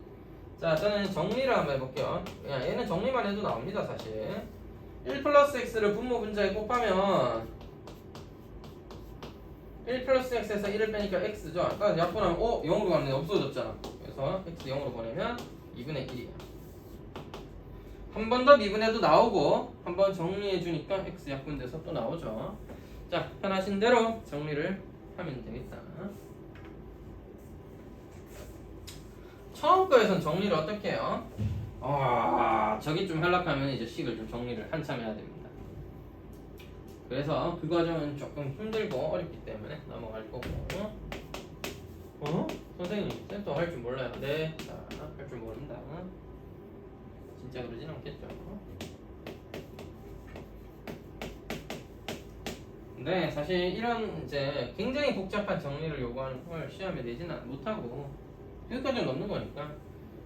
자 저는 정리를 한번 해볼게요. 그냥 얘는 정리만 해도 나옵니다 사실. 1 플러스 x를 분모 분자에 곱하면 1 플러스 x에서 1을 빼니까 x죠. 아까 약분하면 0으로 가면 없어졌잖아. 그래서 x 0으로 보내면 2분의 1이야. 한 번 더 미분해도 나오고 한 번 정리해주니까 x 약분돼서 또 나오죠. 자 편하신 대로 정리를 하면 되겠다. 처음 거에선 정리를 어떻게 해요? 저기 좀 하려면 이제 식을 좀 정리를 한참 해야 됩니다. 그래서 그 과정은 조금 힘들고 어렵기 때문에 넘어갈 거고. 선생님 센터 할 줄 몰라요. 네, 자, 할 줄 모른다. 진짜 그러진 않겠죠. 네, 사실 이런 이제 굉장히 복잡한 정리를 요구하는 걸 시험에 내지는 못하고 여기까지 넣는 거니까.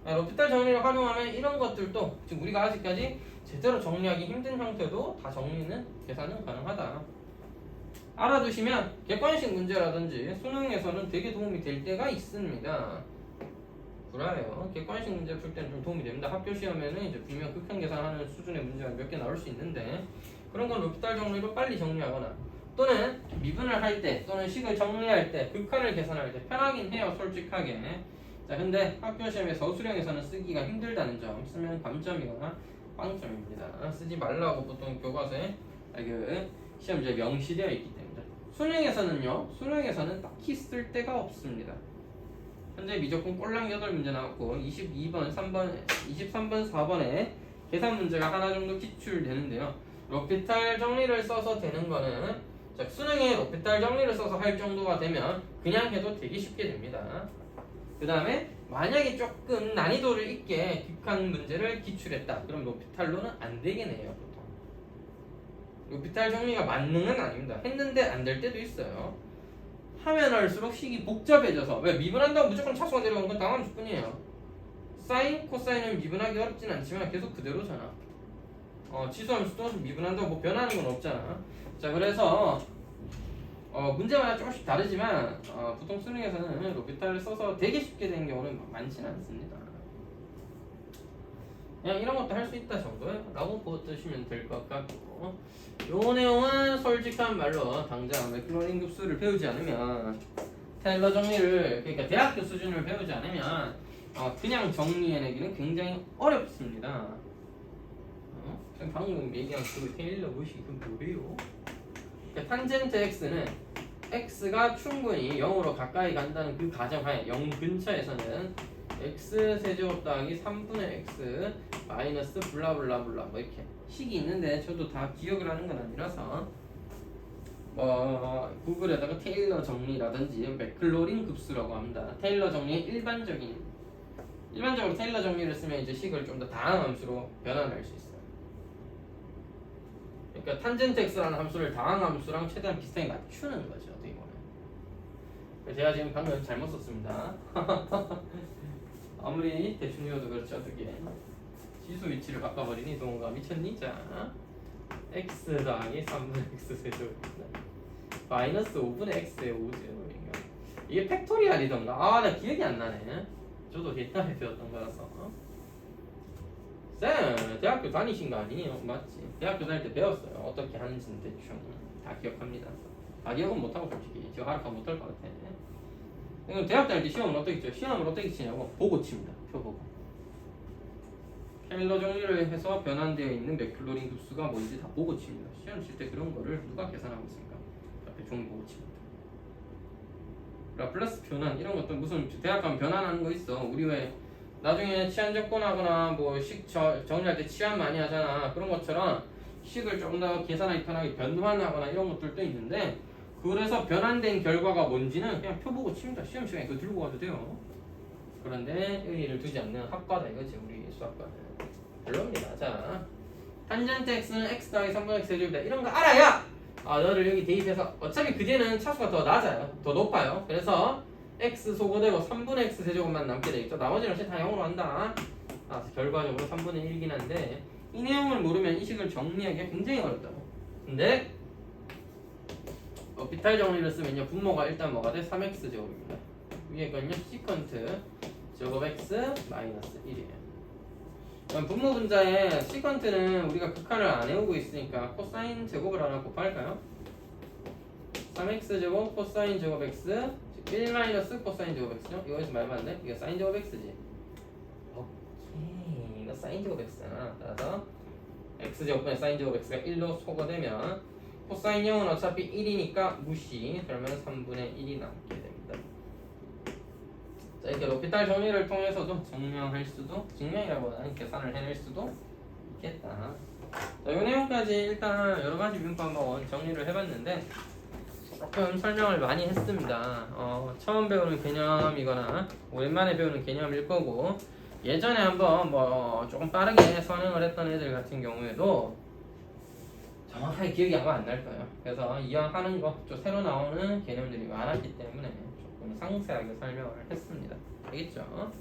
로피탈 정리를 활용하면 이런 것들도 지금 우리가 아직까지 제대로 정리하기 힘든 형태도 다 정리는 계산은 가능하다. 알아두시면 객관식 문제라든지 수능에서는 되게 도움이 될 때가 있습니다. 불안해요. 객관식 문제 풀 때는 좀 도움이 됩니다. 학교 시험에는 이제 분명 극한 계산하는 수준의 문제가 몇 개 나올 수 있는데 그런 건 로피탈 정리로 빨리 정리하거나 또는 미분을 할 때 또는 식을 정리할 때 극한을 계산할 때 편하긴 해요 솔직하게. 자 근데 학교 시험에서 수령에서는 쓰기가 힘들다는 점 쓰면 감점이거나 빵점입니다. 쓰지 말라고 보통 교과서에 시험지에 명시되어 있기 때문에. 수능에서는 딱히 쓸 데가 없습니다. 현재 미적분 꼴랑 8문제 나왔고 22번, 3번, 23번, 4번에 계산 문제가 하나 정도 기출되는데요. 로피탈 정리를 써서 되는 거는 수능에 로피탈 정리를 써서 할 정도가 되면 그냥 해도 되게 쉽게 됩니다. 그 다음에 만약에 조금 난이도를 있게 극한 문제를 기출했다. 그럼 로피탈로는 안 되겠네요. 보통 로피탈 정리가 만능은 아닙니다. 했는데 안 될 때도 있어요. 하면 할수록 식이 복잡해져서 왜 미분한다고 무조건 차수가 내려오는 건 당한 조건이에요. 사인, 코사인은 미분하기 어렵진 않지만 계속 그대로잖아. 치수함수도 미분한다고 뭐 변하는 건 없잖아. 자 그래서 문제마다 조금씩 다르지만 보통 수능에서는 로피탈을 써서 되게 쉽게 되는 경우는 많지는 않습니다. 그냥 이런 것도 할 수 있다 정도라고 보시면 될 것 같고 요 내용은 솔직한 말로 당장 맥클로린 급수를 배우지 않으면 테일러 정리를 그러니까 대학교 수준을 배우지 않으면 그냥 정리해내기는 굉장히 어렵습니다. 방금 얘기한 그 테일러 무식 그 뭐예요? 그러니까 탄젠트 x는 x가 충분히 0으로 가까이 간다는 그 가정하에 0 근처에서는 x 세제곱 더하기 3분의 x 마이너스 블라블라블라 뭐 이렇게 식이 있는데 저도 다 기억을 하는 건 아니라서 구글에다가 테일러 정리라든지 맥클로린 급수라고 합니다. 테일러 정리의 일반적으로 테일러 정리를 쓰면 이제 식을 좀 더 다항 함수로 변환할 수 있어요. 그러니까 탄젠트 x라는 함수를 다항 함수랑 최대한 비슷하게 맞추는 거죠. 어떻게 보면. 제가 지금 방금 잘못 썼습니다. 아무리 대충 이어도 그렇죠. 어떻게 지수 위치를 바꿔버리니 동호가 미쳤니? 자 x 더하기 3분의 x 세제곱입니다. 마이너스 5분의 x의 5제곱이면 이게 팩토리얼이던가 나 기억이 안 나네. 저도 옛날에 배웠던 거라서. 쌤 대학교 다니신 거 아니에요? 맞지? 대학교 다닐 때 배웠어요. 어떻게 하는지는 대충 다 기억합니다. 다 기억은 못하고 솔직히 제가 하락하면 못할 것 같아. 대학 다닐 때 시험을 어떻게 치죠? 시험을 어떻게 치냐고 보고 칩니다. 표 보고. 테일러 정리를 해서 변환되어 있는 맥클로린 급수가 뭔지 다 보고 칩니다. 시험 칠 때 그런 거를 누가 계산하고 있습니까? 앞에 종 보고 칩니다. 라플라스 변환 이런 것도 무슨 대학 가면 변환하는 거 있어. 우리 왜 나중에 치안 접근하거나 뭐 식 정리할 때 치안 많이 하잖아. 그런 것처럼 식을 좀 더 계산하기 편하게 변환하거나 이런 것들도 있는데, 그래서 변환된 결과가 뭔지는 그냥 표 보고 칩니다. 시험 시간에 그거 들고 가도 돼요. 그런데 의의를 두지 않는 학과다 이거지, 우리 수학과는. 별로입니다. 자, 탄젠트 x는 x 더하기 3분의 x 제곱이다. 이런 거 알아야 너를 여기 대입해서, 어차피 그제는 차수가 더 낮아요. 더 높아요. 그래서 x 소거되고 3분의 x 세제곱만 남게 되겠죠. 나머지는 다 0으로 한다. 결과적으로 3분의 1이긴 한데, 이 내용을 모르면 이 식을 정리하기가 굉장히 어렵다고. 근데 비탈 정리를 쓰면요, 분모가 일단 뭐가 돼? 3x 제곱입니다. 위에 건요, 시컨트 제곱 x 마이너스 1이에요. 그럼 분모 분자에 시컨트는 우리가 극한을 안 외우고 있으니까 코사인 제곱을 하나 곱할까요? 3x 제곱 코사인 제곱 x 1 마이너스 코사인 제곱 x죠? 이거에서 말하면 안 돼? 이거 사인 제곱 x지. 오케이, 이거 사인 제곱 x잖아. 따라서 x 제곱분의 사인 제곱 x가 1로 소거되면 코사인 0은 어차피 1이니까 무시. 그러면 3분의 1이 남게 됩니다. 자, 이렇게 로피탈 정리를 통해서도 증명할 수도, 증명이라고 하는 계산을 해낼 수도 있겠다. 자, 이 내용까지 일단 여러 가지 문법 한번 정리를 해봤는데, 조금 설명을 많이 했습니다. 처음 배우는 개념이거나 오랜만에 배우는 개념일 거고, 예전에 한번 뭐 조금 빠르게 선행을 했던 애들 같은 경우에도 정확하게 기억이 아마 안 날 거예요. 그래서 이왕 하는 거 좀 새로 나오는 개념들이 많았기 때문에 조금 상세하게 설명을 했습니다. 알겠죠?